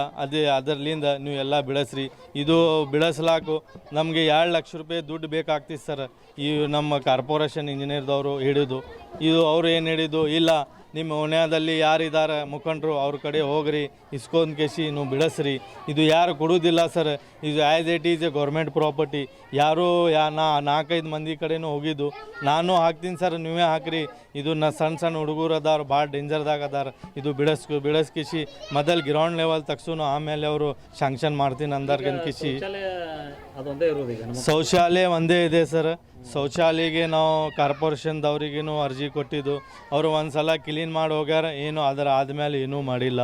[SPEAKER 5] ಅದರಲ್ಲಿಂದ ನೀವು ಎಲ್ಲ ಬಿಡಿಸ್ರಿ. ಇದು ಬಿಡಿಸ್ಲಾಕು ನಮಗೆ 2 ಲಕ್ಷ ರೂಪಾಯಿ ದುಡ್ಡು ಬೇಕಾಗ್ತಿತ್ತು ಸರ್. ಈ ನಮ್ಮ ಕಾರ್ಪೊರೇಷನ್ ಇಂಜಿನಿಯರ್ದವರು ಹಿಡಿದು ಇದು ಅವ್ರು ಏನು ಹಿಡಿದು, ಇಲ್ಲ ನಿಮ್ಮ ಓಣ್ಯಾದಲ್ಲಿ ಯಾರಿದ್ದಾರೆ ಮುಖಂಡರು ಅವ್ರ ಕಡೆ ಹೋಗ್ರಿ, ಇಸ್ಕೊಂಡ್ ಕೇಸಿ ನೀವು ಬಿಡಿಸ್ರಿ. ಇದು ಯಾರು ಕೊಡೋದಿಲ್ಲ ಸರ್. ಇದು as it is A government property. ಯಾರೂ 4-5 ಮಂದಿ ಕಡೆನೂ ಹೋಗಿದ್ದು, ನಾನು ಹಾಕ್ತೀನಿ ಸರ್, ನೀವೇ ಹಾಕ್ರಿ. ಇದು ಸಣ್ಣ ಹುಡುಗರು ಅದಾರ, ಭಾಳ ಡೇಂಜರ್ದಾಗ ಅದಾರ. ಇದು ಬಿಡಿಸ್ಕಿಸಿ ಮೊದಲು ಗ್ರೌಂಡ್ ಲೆವೆಲ್ ತಗ್ಸೂನು, ಆಮೇಲೆ ಅವರು ಶಾಂಕ್ಷನ್ ಮಾಡ್ತೀನಿ ಅಂದಾರ್ಗನ್ ಕಿಸಿ. ಶೌಚಾಲಯ ಒಂದೇ ಇದೆ ಸರ್. ಶೌಚಾಲಯಗೆ ನಾವು ಕಾರ್ಪೊರೇಷನ್ದವ್ರಿಗೇನು ಅರ್ಜಿ ಕೊಟ್ಟಿದ್ದು, ಅವರು ಒಂದು ಸಲ ಕ್ಲೀನ್ ಮಾಡಿ ಹೋಗ್ಯಾರ, ಏನು ಅದರ ಆದಮೇಲೆ ಏನೂ ಮಾಡಿಲ್ಲ.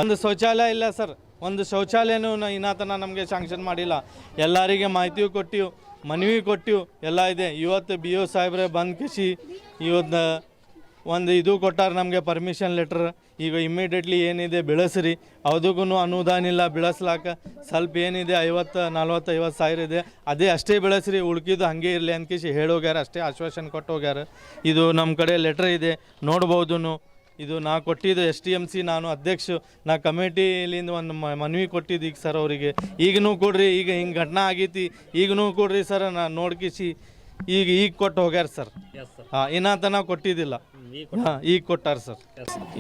[SPEAKER 5] ಒಂದು ಶೌಚಾಲಯ ಇಲ್ಲ ಸರ್, ಒಂದು ಶೌಚಾಲಯನೂ ಇನ್ನತನ ನಮಗೆ ಶಾಂಕ್ಷನ್ ಮಾಡಿಲ್ಲ. ಎಲ್ಲರಿಗೆ ಮಾಹಿತಿಯೂ ಕೊಟ್ಟಿವು, ಮನವಿ ಕೊಟ್ಟಿವು, ಎಲ್ಲ ಇದೆ. ಇವತ್ತು BO ಸಾಹೇಬ್ರೆ ಬಂದು ಕಿಸಿ ಇವತ್ತು ಒಂದು ಇದು ಕೊಟ್ಟಾರ ನಮಗೆ ಪರ್ಮಿಷನ್ ಲೆಟ್ರ್. ಈಗ ಇಮ್ಮಿಡಿಯೇಟ್ಲಿ ಏನಿದೆ ಬೆಳೆಸ್ರಿ, ಅದಕ್ಕೂ ಅನುದಾನ ಇಲ್ಲ ಬೆಳೆಸ್ಲಾಕ. ಸ್ವಲ್ಪ ಏನಿದೆ 50-40-50 ಸಾವಿರ ಇದೆ, ಅದೇ ಅಷ್ಟೇ ಬೆಳೆಸ್ರಿ, ಉಳ್ಕಿದ್ದು ಹಾಗೆ ಇರಲಿ ಅನ್ಕೇಸಿ ಹೇಳೋಗ್ಯಾರ, ಅಷ್ಟೇ ಆಶ್ವಾಸನೆ ಕೊಟ್ಟು ಹೋಗ್ಯಾರ. ಇದು ನಮ್ಮ ಕಡೆ ಲೆಟ್ರ್ ಇದೆ, ನೋಡ್ಬೋದು. ಇದು ನಾ ಕೊಟ್ಟಿದ್ದು SDMC ನಾನು ಅಧ್ಯಕ್ಷ ನಾ ಕಮಿಟಿಲಿಂದ ಒಂದು ಮನವಿ ಕೊಟ್ಟಿದ್ದು ಈಗ ಸರ್ ಅವರಿಗೆ ಈಗನೂ ಕೊಡ್ರಿ ಈಗ ಹಿಂಗೆ ಘಟನಾ ಆಗೈತಿ ಈಗನೂ ಕೊಡ್ರಿ ಸರ್ ನಾನು ನೋಡ್ಕಿಸಿ ಈಗ ಕೊಟ್ಟು ಹೋಗ್ಯಾರ ಸರ್. ಹಾಂ ಇನ್ನೂ ತನಕ ಕೊಟ್ಟಿದ್ದಿಲ್ಲ. ಹಾಂ ಈಗ ಕೊಟ್ಟಾರ ಸರ್.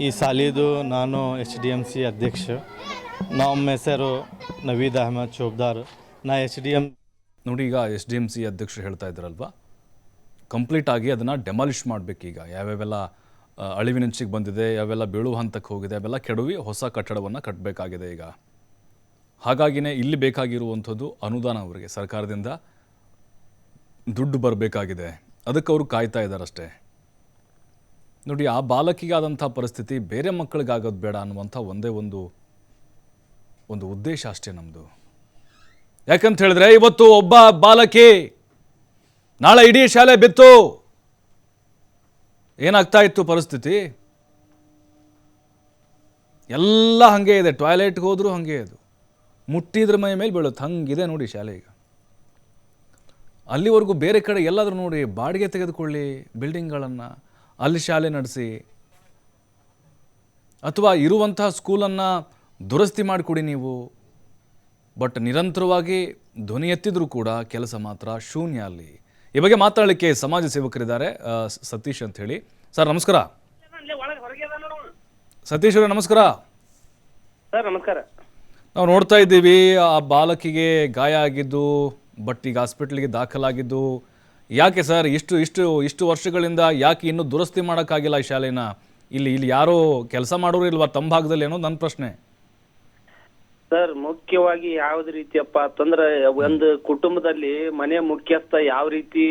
[SPEAKER 5] ಈ ಸಾಲಿದು ನಾನು SDMC ಅಧ್ಯಕ್ಷ. ನಮ್ಮ ಹೆಸರು ನವೀದ್ ಅಹಮದ್ ಚೋಬ್ದಾರ್. ನಾ SDM
[SPEAKER 1] ನೋಡಿ, ಈಗ SDMC ಅಧ್ಯಕ್ಷರು ಹೇಳ್ತಾ ಇದ್ದಾರಲ್ವಾ, ಕಂಪ್ಲೀಟ್ ಆಗಿ ಅದನ್ನು ಡೆಮಾಲಿಷ್ ಮಾಡಬೇಕೀಗ. ಯಾವ್ಯಾವೆಲ್ಲ ಅಳಿವಿನಂಚಿಗೆ ಬಂದಿದೆ, ಯಾವೆಲ್ಲ ಬೀಳುವ ಹಂತಕ್ಕೆ ಹೋಗಿದೆ, ಅವೆಲ್ಲ ಕೆಡವಿ ಹೊಸ ಕಟ್ಟಡವನ್ನು ಕಟ್ಟಬೇಕಾಗಿದೆ ಈಗ. ಹಾಗಾಗಿನೇ ಇಲ್ಲಿ ಬೇಕಾಗಿರುವಂಥದ್ದು ಅನುದಾನ. ಅವರಿಗೆ ಸರ್ಕಾರದಿಂದ ದುಡ್ಡು ಬರಬೇಕಾಗಿದೆ, ಅದಕ್ಕೆ ಅವರು ಕಾಯ್ತಾ ಇದ್ದಾರಷ್ಟೇ. ನೋಡಿ, ಆ ಬಾಲಕಿಗಾದಂಥ ಪರಿಸ್ಥಿತಿ ಬೇರೆ ಮಕ್ಕಳಿಗಾಗೋದು ಬೇಡ ಅನ್ನುವಂಥ ಒಂದೇ ಒಂದು ಉದ್ದೇಶ ಅಷ್ಟೇ ನಮ್ಮದು. ಯಾಕಂತ ಹೇಳಿದ್ರೆ ಇವತ್ತು ಒಬ್ಬ ಬಾಲಕಿ, ನಾಳೆ ಇಡೀ ಶಾಲೆ ಬಿತ್ತು, ಏನಾಗ್ತಾ ಇತ್ತು ಪರಿಸ್ಥಿತಿ? ಎಲ್ಲ ಹಾಗೆ ಇದೆ. ಟಾಯ್ಲೆಟ್ಗೆ ಹೋದರೂ ಹಾಗೆ, ಅದು ಮುಟ್ಟಿದ್ರ ಮೈ ಮೇಲೆ ಬೀಳುತ್ತೆ, ಹಂಗಿದೆ ನೋಡಿ ಶಾಲೆ ಈಗ. ಅಲ್ಲಿವರೆಗೂ ಬೇರೆ ಕಡೆ ಎಲ್ಲಾದರೂ ನೋಡಿ ಬಾಡಿಗೆ ತೆಗೆದುಕೊಳ್ಳಿ ಬಿಲ್ಡಿಂಗ್ಗಳನ್ನು, ಅಲ್ಲಿ ಶಾಲೆ ನಡೆಸಿ, ಅಥವಾ ಇರುವಂತಹ ಸ್ಕೂಲನ್ನು ದುರಸ್ತಿ ಮಾಡಿಕೊಡಿ ನೀವು. ಬಟ್ ನಿರಂತರವಾಗಿ ಧ್ವನಿ ಎತ್ತಿದ್ರೂ ಕೂಡ ಕೆಲಸ ಮಾತ್ರ ಶೂನ್ಯ ಅಲ್ಲಿ. ಈ ಬಗ್ಗೆ ಮಾತಾಡಲಿಕ್ಕೆ ಸಮಾಜ ಸೇವಕರಿದ್ದಾರೆ, ಸತೀಶ್ ಅಂತ ಹೇಳಿ. ಸರ್ ನಮಸ್ಕಾರ. ಸತೀಶ್ ಅವರೇ ನಮಸ್ಕಾರ.
[SPEAKER 6] ಸರ್ ನಮಸ್ಕಾರ.
[SPEAKER 1] ನಾವು ನೋಡ್ತಾ ಇದ್ದೀವಿ ಆ ಬಾಲಕಿಗೆ ಗಾಯ ಆಗಿದ್ದು, ಬಟ್ ಈಗ ಹಾಸ್ಪಿಟ್ಲಿಗೆ ದಾಖಲಾಗಿದ್ದು. ಯಾಕೆ ಸರ್ ಇಷ್ಟು ವರ್ಷಗಳಿಂದ ಯಾಕೆ ಇನ್ನೂ ದುರಸ್ತಿ ಮಾಡೋಕ್ಕಾಗಿಲ್ಲ ಈ ಶಾಲೆನ? ಇಲ್ಲಿ ಯಾರೋ ಕೆಲಸ ಮಾಡೋರು ಇಲ್ವಾ ತಮ್ಮ ಭಾಗದಲ್ಲಿ ಅನ್ನೋದು ನನ್ನ ಪ್ರಶ್ನೆ.
[SPEAKER 6] ಸರ್ ಮುಖ್ಯವಾಗಿ ಯಾವ್ದು ರೀತಿಯಪ್ಪ ಅಂತಂದ್ರೆ, ಒಂದು ಕುಟುಂಬದಲ್ಲಿ ಮನೆ ಮುಖ್ಯಸ್ಥ ಯಾವ ರೀತಿ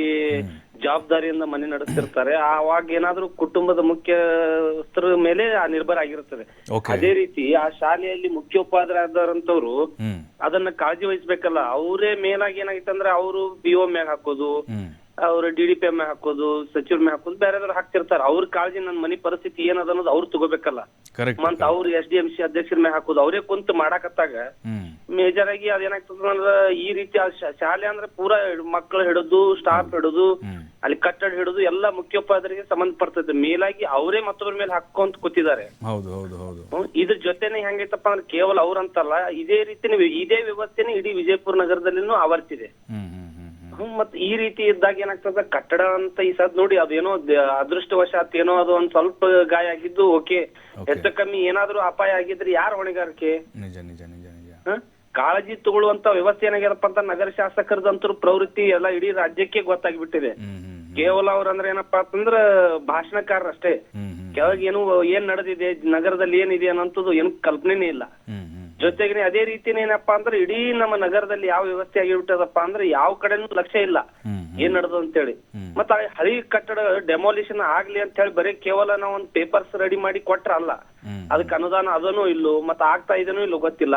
[SPEAKER 6] ಜವಾಬ್ದಾರಿಯಿಂದ ಮನೆ ನಡೆಸ್ತಿರ್ತಾರೆ, ಆವಾಗ ಏನಾದ್ರೂ ಕುಟುಂಬದ ಮುಖ್ಯಸ್ಥರ ಮೇಲೆ ನಿರ್ಭರ ಆಗಿರುತ್ತದೆ. ಅದೇ ರೀತಿ ಆ ಶಾಲೆಯಲ್ಲಿ ಮುಖ್ಯೋಪಾಧ್ಯಾಯರಾದಂತವ್ರು ಅದನ್ನ ಕಾಳಜಿ ವಹಿಸ್ಬೇಕಲ್ಲ. ಅವರೇ ಮೇಲಾಗಿ ಏನಾಗಿತ್ತಂದ್ರೆ, ಅವರು BO ಮ್ಯಾಗ ಹಾಕೋದು, ಅವ್ರು DDP ಮ್ಯಾಗ ಹಾಕೋದು, ಸಚಿವರ ಮ್ಯಾಗ ಹಾಕೋದು, ಬೇರೆದವ್ರು ಹಾಕ್ತಿರ್ತಾರ. ಅವ್ರ ಕಾಳಜಿ ನನ್ನ ಮನೆ ಪರಿಸ್ಥಿತಿ ಏನದ ಅನ್ನೋದು ಅವ್ರು ತಗೋಬೇಕಲ್ಲ. ಮತ್ ಅವ್ರು SDMC ಅಧ್ಯಕ್ಷರ ಮ್ಯಾಗ ಹಾಕೋದು, ಅವರೇ ಕುಂತ ಮಾಡಾಕತ್ತಾಗ ಮೇಜರ್ ಆಗಿ ಅದೇನಾಗ್ತದ, ಈ ರೀತಿ ಶಾಲೆ ಅಂದ್ರೆ ಪೂರಾ ಮಕ್ಕಳು ಹಿಡಿದು, ಸ್ಟಾಫ್ ಹಿಡಿದು, ಅಲ್ಲಿ ಕಟ್ಟಡ ಹಿಡಿದು ಎಲ್ಲ ಮುಖ್ಯೋಪಾಧ್ಯಾಯರಿಗೆ ಸಂಬಂಧಪಡ್ತದೆ. ಮೇಲಾಗಿ ಅವರೇ ಮತ್ತೊಬ್ಬರ ಮೇಲೆ ಹಾಕೊಂತ ಕೂತಿದ್ದಾರೆ. ಇದ್ರ ಜೊತೆನೆ ಹೆಂಗೈತಪ್ಪ ಅಂದ್ರೆ, ಕೇವಲ ಅವ್ರಂತಲ್ಲ, ಇದೇ ರೀತಿ ಇದೇ ವ್ಯವಸ್ಥೆನೆ ಇಡೀ ವಿಜಯಪುರ ನಗರದಲ್ಲಿನೂ ಆವರ್ತಿದೆ. ಮತ್ ಈ ರೀತಿ ಇದ್ದಾಗ ಏನಾಗ್ತದ, ಕಟ್ಟಡ ಅಂತ ಈ ಸದ್ ನೋಡಿ, ಅದೇನೋ ಅದೃಷ್ಟವಶಾತ್ ಏನೋ ಅದು ಒಂದ್ ಸ್ವಲ್ಪ ಗಾಯ ಆಗಿದ್ದು ಓಕೆ, ಹೆಚ್ಚು ಕಮ್ಮಿ ಏನಾದ್ರೂ ಅಪಾಯ ಆಗಿದ್ರೆ ಯಾರ ಹೊಣೆಗಾರಿಕೆ? ಕಾಳಜಿ ತಗೊಳ್ಳುವಂತ ವ್ಯವಸ್ಥೆ ಏನಾಗ್ಯದಪ್ಪ ಅಂತ ನಗರ ಶಾಸಕರದಂತೂ ಪ್ರವೃತ್ತಿ ಎಲ್ಲ ಇಡೀ ರಾಜ್ಯಕ್ಕೆ ಗೊತ್ತಾಗ್ಬಿಟ್ಟಿದೆ. ಕೇವಲ ಅವ್ರಂದ್ರೆ ಏನಪ್ಪಾ ಅಂತಂದ್ರ ಭಾಷಣಕಾರರಷ್ಟೇ. ಕೆಳಗೆ ಏನ್ ನಡೆದಿದೆ ನಗರದಲ್ಲಿ ಏನಿದೆ ಅನ್ನೋಂಥದ್ದು ಏನು ಕಲ್ಪನೆನೇ ಇಲ್ಲ. ಜೊತೆಗೆ ಅದೇ ರೀತಿನೇ ಏನಪ್ಪಾ ಅಂದ್ರೆ, ಇಡೀ ನಮ್ಮ ನಗರದಲ್ಲಿ ಯಾವ ವ್ಯವಸ್ಥೆ ಆಗಿಬಿಟ್ಟದಪ್ಪ ಅಂದ್ರೆ, ಯಾವ ಕಡೆನೂ ಲಕ್ಷ್ಯ ಇಲ್ಲ ಏನ್ ನಡೆದು ಅಂತೇಳಿ. ಮತ್ತ ಹಳಿ ಕಟ್ಟಡ ಡೆಮಾಲಿಷನ್ ಆಗ್ಲಿ ಅಂತ ಹೇಳಿ ಬರೀ ಕೇವಲ ನಾವ್ ಒಂದ್ ಪೇಪರ್ಸ್ ರೆಡಿ ಮಾಡಿ ಕೊಟ್ರ ಅಲ್ಲ, ಅದಕ್ಕೆ ಅನುದಾನ ಅದನ್ನು ಇಲ್ಲೋ, ಮತ್ತ ಆಗ್ತಾ ಇದನೋ ಇಲ್ಲೋ ಗೊತ್ತಿಲ್ಲ.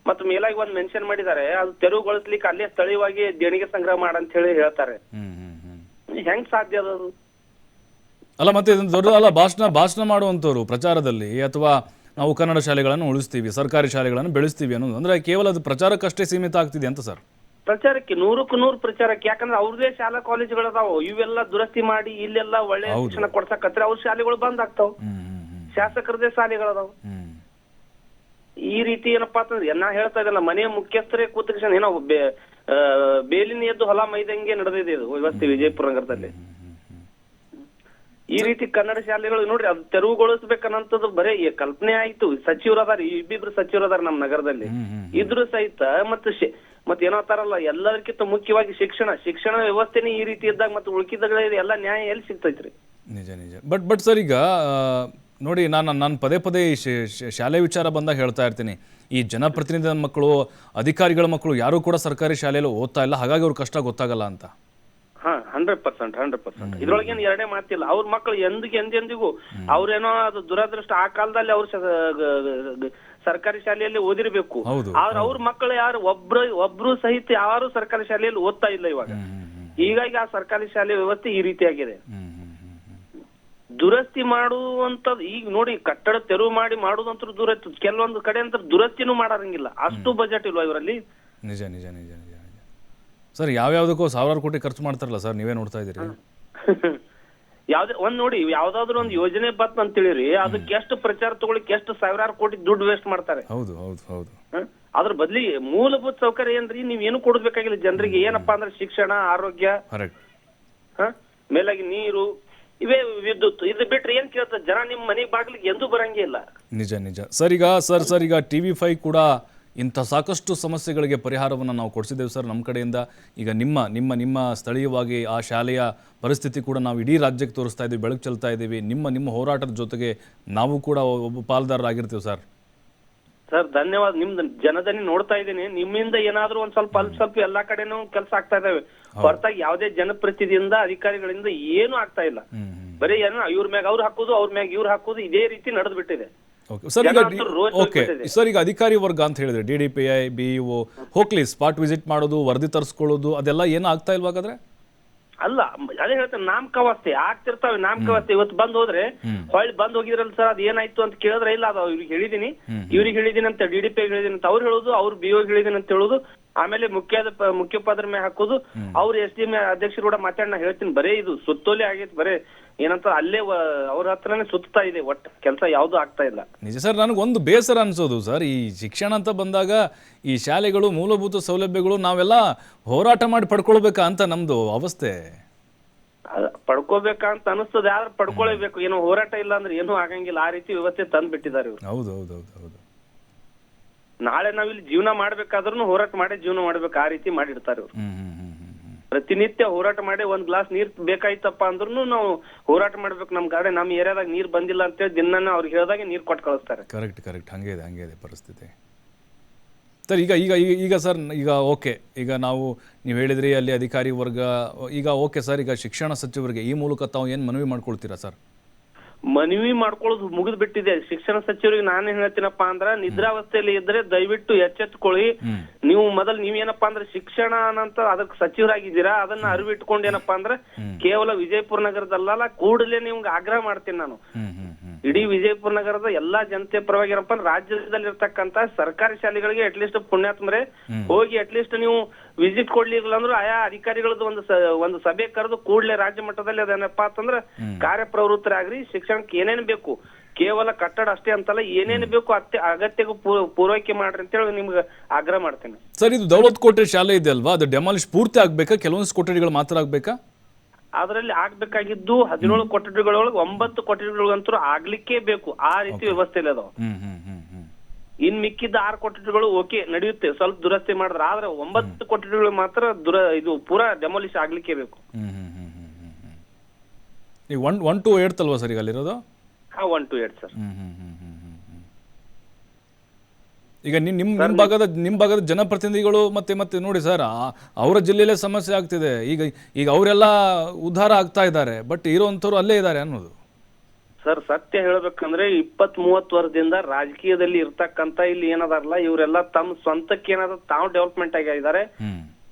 [SPEAKER 6] ಮತ್ ಮೇಲಾಗಿ ಒಂದ್ ಮೆನ್ಷನ್ ಮಾಡಿದ್ದಾರೆ, ಅದು ತೆರವುಗೊಳಿಸ್ಲಿಕ್ಕೆ ಅಲ್ಲೇ ಸ್ಥಳೀಯವಾಗಿ ದೇಣಿಗೆ ಸಂಗ್ರಹ ಮಾಡಂತ ಹೇಳಿ ಹೇಳ್ತಾರೆ. ಹೆಂಗ್ ಸಾಧ್ಯ ಅದು?
[SPEAKER 1] ಅಲ್ಲ, ಮತ್ತೆ ದೊಡ್ಡದಲ್ಲ ಭಾಷಣ ಮಾಡುವಂತವ್ರು ಪ್ರಚಾರದಲ್ಲಿ, ಅಥವಾ ನಾವು ಕನ್ನಡ ಶಾಲೆಗಳನ್ನು ಉಳಿಸ್ತೀವಿ, ಸರ್ಕಾರಿ ಶಾಲೆಗಳನ್ನು ಬೆಳೆಸ್ತೀವಿ ಅನ್ನೋದು ಅಂದ್ರೆ ಕೇವಲ ಅದು ಪ್ರಚಾರಕ್ಕಷ್ಟೇ ಸೀಮಿತ ಆಗ್ತಿದೆ ಅಂತ ಸರ್?
[SPEAKER 6] ಪ್ರಚಾರಕ್ಕೆ 100% ಪ್ರಚಾರಕ್ಕೆ. ಯಾಕಂದ್ರೆ ಅವ್ರದೇ ಶಾಲಾ ಕಾಲೇಜುಗಳದಾವ, ಇವೆಲ್ಲ ದುರಸ್ತಿ ಮಾಡಿ ಇಲ್ಲೆಲ್ಲ ಒಳ್ಳೆ ಶಿಕ್ಷಣ ಕೊಡ್ಸಕತ್ರೆ ಅವ್ರ ಶಾಲೆಗಳು ಬಂದ್ ಆಗ್ತಾವ, ಶಾಸಕರದೇ ಶಾಲೆಗಳದಾವ. ಈ ರೀತಿ ಏನಪ್ಪಾ ಅಂತಂದ್ರೆ, ನಾ ಹೇಳ್ತಾ ಇದ್ದಲ್ಲ, ಮನೆಯ ಮುಖ್ಯಸ್ಥರೇ ಕೂತ್ಕೊಂಡು ಏನೋ ಬೇಲಿನ ಎದ್ದು ಹೊಲ ಮೈದಂಗೆ ನಡೆದಿದೆ ಇದು ವ್ಯವಸ್ಥೆ ವಿಜಯಪುರ ನಗರದಲ್ಲಿ. ಈ ರೀತಿ ಕನ್ನಡ ಶಾಲೆಗಳು ನೋಡ್ರಿ, ಅದು ತೆರವುಗೊಳಿಸ್ಬೇಕನ್ನಂಥದ್ದು ಬರೇ ಕಲ್ಪನೆ ಆಯ್ತು. ಸಚಿವರದಾರ, ಇಬ್ಬಿಬ್ರು ಸಚಿವರದಾರ ನಮ್ಮ ನಗರದಲ್ಲಿ, ಇದ್ರು ಸಹಿತ ಮತ್ತೆ ಏನೋ ತಾರಲ್ಲ, ಎಲ್ಲದಕ್ಕಿಂತ ಮುಖ್ಯವಾಗಿ ಶಿಕ್ಷಣ ವ್ಯವಸ್ಥೆನೇ ಈ ರೀತಿ ಇದ್ದಾಗ ಮತ್ತೆ ಉಳ್ಕಿದ ಎಲ್ಲ ನ್ಯಾಯ ಎಲ್ಲಿ ಸಿಗ್ತೈತ್ರಿ?
[SPEAKER 1] ನಿಜ. ಬಟ್ ಸರ್, ಈಗ ನೋಡಿ, ನಾನು ಪದೇ ಶಾಲೆ ವಿಚಾರ ಬಂದಾಗ ಹೇಳ್ತಾ ಇರ್ತೀನಿ, ಈ ಜನಪ್ರತಿನಿಧಿಗಳ ಮಕ್ಕಳು, ಅಧಿಕಾರಿಗಳ ಮಕ್ಕಳು ಯಾರು ಕೂಡ ಸರ್ಕಾರಿ ಶಾಲೆಯಲ್ಲಿ ಓದ್ತಾ ಇಲ್ಲ, ಹಾಗಾಗಿ ಅವ್ರ ಕಷ್ಟ ಗೊತ್ತಾಗಲ್ಲ ಅಂತ.
[SPEAKER 6] 100%. ಇದ್ರೊಳಗೇನು ಎರಡೇ ಮಾತಿಲ್ಲ. ಅವ್ರ ಮಕ್ಕಳು ಎಂದೆಂದಿಗೂ ಅವ್ರೇನೋ ಅದು ದುರದೃಷ್ಟ, ಆ ಕಾಲದಲ್ಲಿ ಅವ್ರು ಸರ್ಕಾರಿ ಶಾಲೆಯಲ್ಲಿ ಓದಿರ್ಬೇಕು. ಆದ್ರೆ ಅವ್ರ ಮಕ್ಕಳು ಯಾರು ಒಬ್ರು ಸಹಿತ ಯಾರು ಸರ್ಕಾರಿ ಶಾಲೆಯಲ್ಲಿ ಓದ್ತಾ ಇಲ್ಲ ಇವಾಗ. ಹೀಗಾಗಿ ಆ ಸರ್ಕಾರಿ ಶಾಲೆ ವ್ಯವಸ್ಥೆ ಈ ರೀತಿಯಾಗಿದೆ. ದುರಸ್ತಿ ಮಾಡುವಂತದ್ದು ಈಗ ನೋಡಿ, ಕಟ್ಟಡ ತೆರವು ಮಾಡಿ ಮಾಡುದಂತೂ ದೂರ ಇತ್ತು, ಕೆಲವೊಂದು ಕಡೆ ಅಂತ ದುರಸ್ತಿನೂ ಮಾಡಾರಂಗಿಲ್ಲ, ಅಷ್ಟು ಬಜೆಟ್ ಇಲ್ವಾ ಇವರಲ್ಲಿ?
[SPEAKER 1] ನಿಜ ಸರ್. ಯಾವ್ಯಾವುದಕ್ಕೂ 1000 ಕೋಟಿ ಖರ್ಚು ಮಾಡ್ತಾರಲ್ಲ ಸರ್, ನೀವೇ ನೋಡ್ತಾ ಇದ್ದೀರಿ.
[SPEAKER 6] ಯಾವ್ದೇ ಒಂದ್ ನೋಡಿ ಯಾವ್ದಾದ್ರು ಒಂದು ಯೋಜನೆ ಬತ್ ಅಂತ ಹೇಳಿರಿ ಅದಕ್ಕೆ ಎಷ್ಟು ಪ್ರಚಾರ ತಗೊಳಿಕ್ ಎಷ್ಟು ಸಾವಿರಾರು ಕೋಟಿ ದುಡ್ಡು ವೇಸ್ಟ್ ಮಾಡ್ತಾರೆ.
[SPEAKER 1] ಹೌದು ಹೌದು ಹೌದು.
[SPEAKER 6] ಅದ್ರ ಬದ್ಲಿ ಮೂಲಭೂತ ಸೌಕರ್ಯ ಏನ್ರಿ ನೀವ್ ಏನು ಕೊಡ್ಬೇಕಾಗಿಲ್ಲ ಜನರಿಗೆ. ಏನಪ್ಪಾ ಅಂದ್ರೆ ಶಿಕ್ಷಣ, ಆರೋಗ್ಯ, ಮೇಲಾಗಿ ನೀರು, ಇವೇ ವಿದ್ಯುತ್, ಇದು ಬಿಟ್ರೆ ಏನ್ ಕೇಳ್ತದೆ ಜನ ನಿಮ್ ಮನೆ ಬಾಗಿಲಿಗೆ ಎಂದೂ ಬರಂಗೇ ಇಲ್ಲ.
[SPEAKER 1] ನಿಜ ನಿಜ ಸರ್. ಈಗ TV5 ಕೂಡ ಇಂಥ ಸಾಕಷ್ಟು ಸಮಸ್ಯೆಗಳಿಗೆ ಪರಿಹಾರವನ್ನು ನಾವು ಕೊಡಿಸಿದ್ದೇವೆ ಸರ್ ನಮ್ಮ ಕಡೆಯಿಂದ. ಈಗ ನಿಮ್ಮ ಸ್ಥಳೀಯವಾಗಿ ಆ ಶಾಲೆಯ ಪರಿಸ್ಥಿತಿ ಕೂಡ ನಾವು ಇಡೀ ರಾಜ್ಯಕ್ಕೆ ತೋರಿಸ್ತಾ ಇದ್ದೀವಿ, ಬೆಳಕು ಚೆಲ್ತಾ ಇದ್ದೀವಿ. ನಿಮ್ಮ ಹೋರಾಟದ ಜೊತೆಗೆ ನಾವು ಕೂಡ ಒಬ್ಬ ಪಾಲ್ದಾರರಾಗಿರ್ತೀವಿ ಸರ್.
[SPEAKER 6] ಸರ್ ಧನ್ಯವಾದ. ನಿಮ್ದು ಜನದನಿ ನೋಡ್ತಾ ಇದ್ದೀನಿ. ನಿಮ್ಮಿಂದ ಏನಾದ್ರೂ ಒಂದ್ ಸ್ವಲ್ಪ ಎಲ್ಲಾ ಕಡೆನೂ ಕೆಲಸ ಆಗ್ತಾ ಇದಾವೆ. ಹೊರತಾಗಿ ಯಾವುದೇ ಜನಪ್ರತಿನಿಧಿಯಿಂದ ಅಧಿಕಾರಿಗಳಿಂದ ಏನು ಆಗ್ತಾ ಇಲ್ಲ. ಬರೀ ಏನೋ ಇವ್ರ ಮ್ಯಾಗ ಅವ್ರು ಹಾಕೋದು, ಅವ್ರ ಮ್ಯಾಗ ಇವ್ರು ಹಾಕೋದು, ಇದೇ ರೀತಿ ನಡೆದು ಬಿಟ್ಟಿದೆ.
[SPEAKER 1] ಸರ್ ಈಗ ಅಧಿಕಾರಿ ವರ್ಗ ಅಂತ ಹೇಳಿದ್ರೆ DDPI, BEO ಹೋಗ್ಲಿ ಸ್ಪಾಟ್ ವಿಸಿಟ್ ಮಾಡೋದು, ವರದಿ ತರಿಸ್ಕೊಳ್ಳೋದು, ಅದೆಲ್ಲ ಏನು ಆಗ್ತಾ ಇಲ್ವಾಗಾದ್ರೆ?
[SPEAKER 6] ಅಲ್ಲ ಅದೇ ಹೇಳ್ತೇನೆ, ನಾಮಕಾವಸ್ಥೆ ಆಗ್ತಿರ್ತಾವೆ. ನಾಮಕಾವಸ್ಥೆ ಇವತ್ತು ಬಂದ್ ಹೋದ್ರೆ ಹೊಳ್ಳಿ ಬಂದ್ ಹೋಗಿದ್ರಲ್ಲ ಸರ್ ಅದ್ ಏನಾಯ್ತು ಅಂತ ಕೇಳಿದ್ರೆ ಇಲ್ಲ ಅದು ಇವ್ರಿಗೆ ಹೇಳಿದೀನಿ ಅಂತ DDPI ಹೇಳಿದೀನಿ ಅಂತ ಅವ್ರು ಹೇಳುದು, ಅವ್ರು BO ಹೇಳಿದೀನಿ ಅಂತ ಹೇಳುದು, ಆಮೇಲೆ ಮುಖ್ಯೋಪಾಧ್ಯಾಯರ ಮೇಲೆ ಹಾಕೋದು, ಅವ್ರು SDM ಅಧ್ಯಕ್ಷರು ಕೂಡ ಮಾತಾಡಿ ನಾ ಹೇಳ್ತೀನಿ. ಬರೇ ಇದು ಸುತ್ತೋಲೆ ಆಗೈತಿ. ಬರೇ ಏನಂತ ಅಲ್ಲೇ ಅವ್ರ ಹತ್ರನೇ ಸುತ್ತಾ ಇದೆ. ಒಟ್ಟು ಕೆಲಸ ಯಾವ್ದು ಆಗ್ತಾ ಇಲ್ಲ.
[SPEAKER 1] ನಿಜ ಸರ್. ನನಗೊಂದು ಬೇಸರ ಅನ್ಸೋದು ಸರ್, ಈ ಶಿಕ್ಷಣ ಅಂತ ಬಂದಾಗ ಈ ಶಾಲೆಗಳು, ಮೂಲಭೂತ ಸೌಲಭ್ಯಗಳು ನಾವೆಲ್ಲ ಹೋರಾಟ ಮಾಡಿ ಪಡ್ಕೊಳ್ಬೇಕಾ ಅಂತ ನಮ್ದು ಅವಸ್ಥೆ.
[SPEAKER 6] ಪಡ್ಕೋಬೇಕಂತ ಅನಿಸ್ತದೆ, ಆದ್ರೆ ಪಡ್ಕೊಳ್ಬೇಕು. ಏನೋ ಹೋರಾಟ ಇಲ್ಲ ಅಂದ್ರೆ ಏನೂ ಆಗಂಗಿಲ್ಲ. ಆ ರೀತಿ ವ್ಯವಸ್ಥೆ ತಂದ್ ಬಿಟ್ಟಿದ್ದಾರೆ ಇವ್ರು.
[SPEAKER 1] ಹೌದು ಹೌದು ಹೌದು ಹೌದು.
[SPEAKER 6] ನಾಳೆ ನಾವಿಲ್ಲಿ ಜೀವನ ಮಾಡ್ಬೇಕಾದ್ರೂ ಹೋರಾಟ ಮಾಡಿ ಜೀವನ ಮಾಡ್ಬೇಕು. ಆ ರೀತಿ ಮಾಡಿರ್ತಾರೆ ಇವ್ರು. ಪ್ರತಿನಿತ್ಯ ಹೋರಾಟ ಮಾಡಿ ಒಂದ್ ಗ್ಲಾಸ್ ನೀರ್ ಬೇಕಾಯ್ತಪ್ಪ ಅಂದ್ರೂ ನಾವು ಹೋರಾಟ ಮಾಡ್ಬೇಕು. ನಮ್ ಗಾಡಿ ನಮ್ಮ ಏರಿಯಾದಾಗ ನೀರ್ ಬಂದಿಲ್ಲ ಅಂತೇಳಿ ದಿನ ಅವ್ರಿಗೆ ಹೇಳ್ದಾಗೆ ನೀರ್ ಕೊಟ್ಟು ಕಳಿಸ್ತಾರೆ.
[SPEAKER 1] ಕರೆಕ್ಟ್ ಹಂಗೆ ಇದೆ ಪರಿಸ್ಥಿತಿ ಸರ್. ಈಗ ಸರ್ ಈಗ ಓಕೆ, ಈಗ ನೀವು ಹೇಳಿದ್ರಿ ಅಲ್ಲಿ ಅಧಿಕಾರಿ ವರ್ಗ, ಈಗ ಓಕೆ ಸರ್, ಈಗ ಶಿಕ್ಷಣ ಸಚಿವರಿಗೆ ಈ ಮೂಲಕ ತಾವು ಏನು ಮನವಿ ಮಾಡ್ಕೊಳ್ತೀರಾ ಸರ್?
[SPEAKER 6] ಮನವಿ ಮಾಡ್ಕೊಳ್ಳೋದು ಮುಗಿದ್ ಬಿಟ್ಟಿದೆ. ಶಿಕ್ಷಣ ಸಚಿವರಿಗೆ ನಾನೇನ್ ಹೇಳ್ತೀನಪ್ಪಾ ಅಂದ್ರ ನಿದ್ರಾವಸ್ಥೆಯಲ್ಲಿ ಇದ್ರೆ ದಯವಿಟ್ಟು ಎಚ್ಚೆತ್ಕೊಳ್ಳಿ. ನೀವು ನೀವೇನಪ್ಪಾ ಅಂದ್ರೆ ಶಿಕ್ಷಣ ಅಂತ ಅದಕ್ಕೆ ಸಚಿವರಾಗಿದ್ದೀರಾ, ಅದನ್ನ ಅರಿವಿಟ್ಕೊಂಡು ಏನಪ್ಪಾ ಅಂದ್ರೆ ಕೇವಲ ವಿಜಯಪುರ ನಗರದಲ್ಲ, ಕೂಡಲೇ ನಿಮ್ಗೆ ಆಗ್ರಹ ಮಾಡ್ತೀನಿ ನಾನು. ಇಡೀ ವಿಜಯಪುರ ನಗರದ ಎಲ್ಲಾ ಜನತೆ ಪರವಾಗಿ ಏನಪ್ಪಾ ಅಂದ್ರೆ ರಾಜ್ಯದಲ್ಲಿ ಇರ್ತಕ್ಕಂತ ಸರ್ಕಾರಿ ಶಾಲೆಗಳಿಗೆ ಅಟ್ಲೀಸ್ಟ್ ಪುಣ್ಯಾತ್ಮರೇ ಹೋಗಿ ಅಟ್ಲೀಸ್ಟ್ ನೀವು ವಿಸಿಟ್ ಕೊಡ್ಲಿಲ್ಲ ಅಂದ್ರೆ ಆಯಾ ಅಧಿಕಾರಿಗಳದ್ದು ಒಂದು ಸಭೆ ಕರೆದು ಕೂಡಲೇ ರಾಜ್ಯ ಮಟ್ಟದಲ್ಲಿ ಅದೇನಪ್ಪಾ ಅಂತಂದ್ರೆ ಕಾರ್ಯಪ್ರವೃತ್ತರಾಗ್ರಿ. ಶಿಕ್ಷಣಕ್ಕೆ ಏನೇನು ಬೇಕು, ಕೇವಲ ಕಟ್ಟಡ ಅಷ್ಟೇ ಅಂತಲ್ಲ, ಏನೇನು ಬೇಕು ಅಗತ್ಯಗೂ ಪೂರೈಕೆ ಮಾಡ್ರಿ ಅಂತ ಹೇಳಿ ನಿಮ್ಗೆ ಆಗ್ರಹ ಮಾಡ್ತೇನೆ
[SPEAKER 1] ಸರ್. ಇದು ದೌಲತ್ ಕೋಟೆ ಶಾಲೆ ಇದೆ ಅಲ್ವಾ, ಅದು ಡೆಮಾಲಿಷ್ ಪೂರ್ತಿ ಆಗ್ಬೇಕಾ, ಕೆಲವೊಂದು ಕೊಠಡಿಗಳು ಮಾತ್ರ ಆಗ್ಬೇಕಾ?
[SPEAKER 6] ಅದರಲ್ಲಿ ಆಗ್ಬೇಕಾಗಿದ್ದು 17 ಕೊಠಡಿಗಳೊಳಗೆ 9 ಕೊಠಡಿಗಳಂತೂ ಆಗ್ಲಿಕ್ಕೆ ಬೇಕು. ಆ ರೀತಿ ವ್ಯವಸ್ಥೆ ಇಲ್ಲ ಅದಾವ. ಇನ್ ಮಿಕ್ಕಿದ್ದ 6 ಕೊಠಡಿಗಳು ಓಕೆ ನಡೆಯುತ್ತೆ, ಸ್ವಲ್ಪ ದುರಸ್ತಿ ಮಾಡಿದ್ರೆ. ಆದ್ರೆ 9 ಕೊಠಡಿಗಳು ಮಾತ್ರ ಇದು ಪೂರಾ ಡೆಮಾಲಿಷ್ ಆಗ್ಲಿಕ್ಕೆ ಬೇಕು.
[SPEAKER 1] ಈಗ 1 to 8 ಅಲ್ವಾ ಸರ್ ಈಗ ಅಲ್ಲಿರೋದು?
[SPEAKER 6] 1 to 8 ಸರ್.
[SPEAKER 1] ಈಗ ನಿಮ್ಮ ಭಾಗದ ಜನಪ್ರತಿನಿಧಿಗಳು ಮತ್ತೆ ನೋಡಿ ಸರ್, ಅವರ ಜಿಲ್ಲೆಯಲ್ಲೇ ಸಮಸ್ಯೆ ಆಗ್ತಿದೆ. ಈಗ ಅವರೆಲ್ಲ ಉದ್ಧಾರ ಆಗ್ತಾ ಇದ್ದಾರೆ, ಬಟ್ ಇರೋಂಥವ್ರು ಅಲ್ಲೇ ಇದ್ದಾರೆ ಅನ್ನೋದು.
[SPEAKER 6] ಸರ್ ಸತ್ಯ ಹೇಳ್ಬೇಕಂದ್ರೆ 20-30 ವರ್ಷದಿಂದ ರಾಜಕೀಯದಲ್ಲಿ ಇರ್ತಕ್ಕಂತ ಇಲ್ಲಿ ಏನದಾರಲ್ಲ ಇವರೆಲ್ಲ ತಮ್ಮ ಸ್ವಂತಕ್ಕೆ ಏನಾದ್ರು ತಾವು ಡೆವಲಪ್ಮೆಂಟ್ ಆಗಿದ್ದಾರೆ.